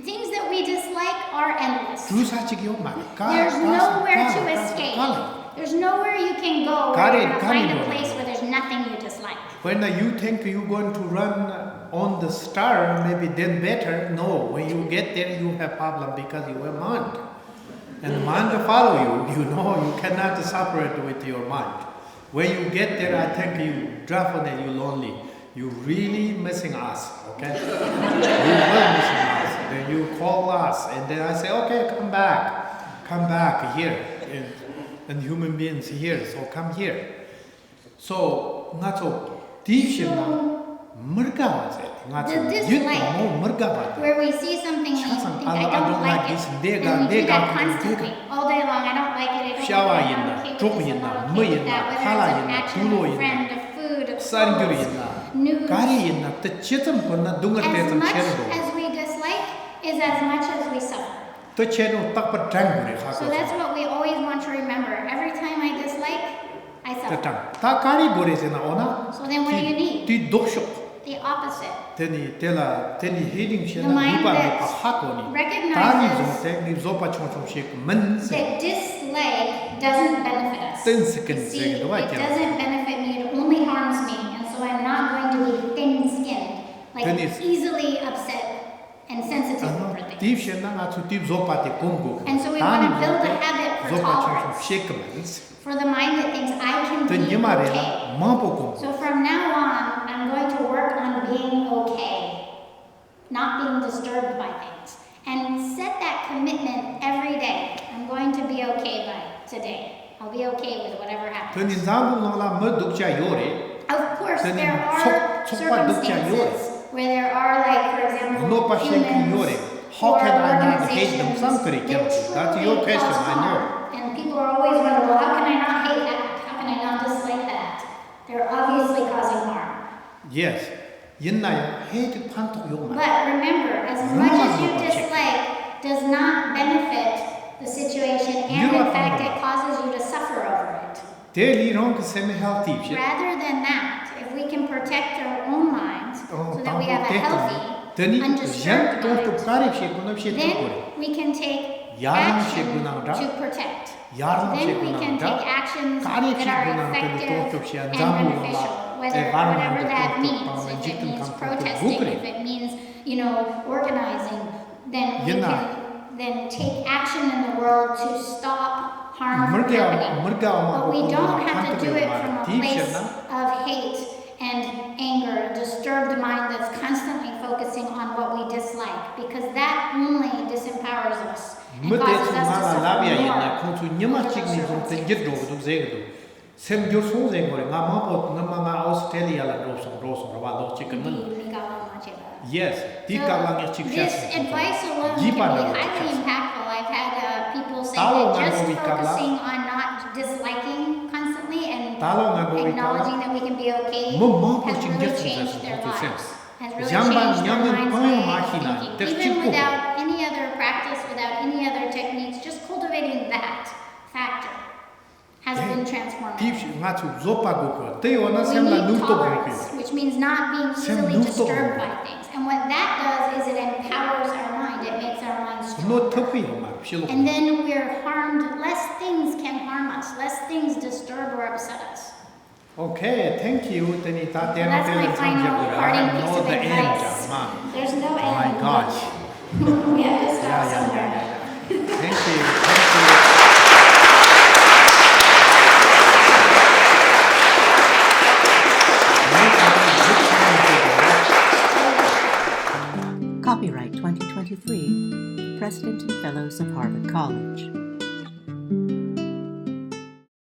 things that we dislike are endless. There's nowhere to escape. There's nowhere you can go where you're going to find a place where there's nothing you dislike. When you think you're going to run on the star, maybe then better. No, when you get there, you have problem because you have mind. And mind follow you. You know you cannot separate with your mind. When you get there, I think you drop on it, you're lonely. you really missing us, okay? You were missing us. Then you call us, and then I say, okay, come back here. And human beings here, so come here. So, not so deep The dislike, where we see something and think, I don't like it, and we do that constantly, all day long. I don't like it, I don't like it, I'm okay with this, I'm not okay with that, whether it's an action, a friend, a food, a clothes, news. As much as we dislike is as much as we suffer. So that's what we always want to remember. Every time I dislike, I suffer. So then what do you need? The opposite. The mind that recognizes that dislike doesn't benefit us. You see, it doesn't benefit me, it only harms me, and so I'm not going to be thin-skinned, like easily upset and sensitive for things. And so we want to build a habit for tolerance, for the mind that thinks I can be okay. So from now on, I'm going to work on being okay, not being disturbed by things, and set that commitment every day. I'm going to be okay by today. I'll be okay with whatever happens. Of course, there are circumstances where there are, like, for example, humans or organizations that truly cause harm. And people are always wondering, well, how can I not hate that? How can I not dislike that? They're obviously causing harm. Yes. But remember, as much as you dislike does not benefit the situation, and in fact it causes you to suffer over it. Rather than that, if we can protect our own minds so that we have a healthy, undisturbed mind, then we can take action to protect. Then we can take actions that are effective and beneficial, whatever that means. If it means protesting, if it means, organizing, then we can then take action in the world to stop harm from happening. But we don't have to do it from a place of hate and anger, a disturbed mind that's constantly focusing on what we dislike, because that only disempowers us and causes us to suffer more. Yes. This advice alone can be highly impactful. I've had people say that just focusing on not disliking constantly and acknowledging that we can be okay has really changed their lives. Has really changed their mind's way of thinking. Even without any other practice, without any other techniques, just cultivating that factor has been transformative. We need tolerance, which means not being easily disturbed by things. And what that does is it empowers our mind. It makes our mind stronger. And then we're harmed. Less things can harm us. Less things disturb or upset us. Okay, thank you. That's my final parting piece of advice. There's no end. Oh my gosh. We have to stop somewhere. Thank you. Copyright 2023, President and Fellows of Harvard College.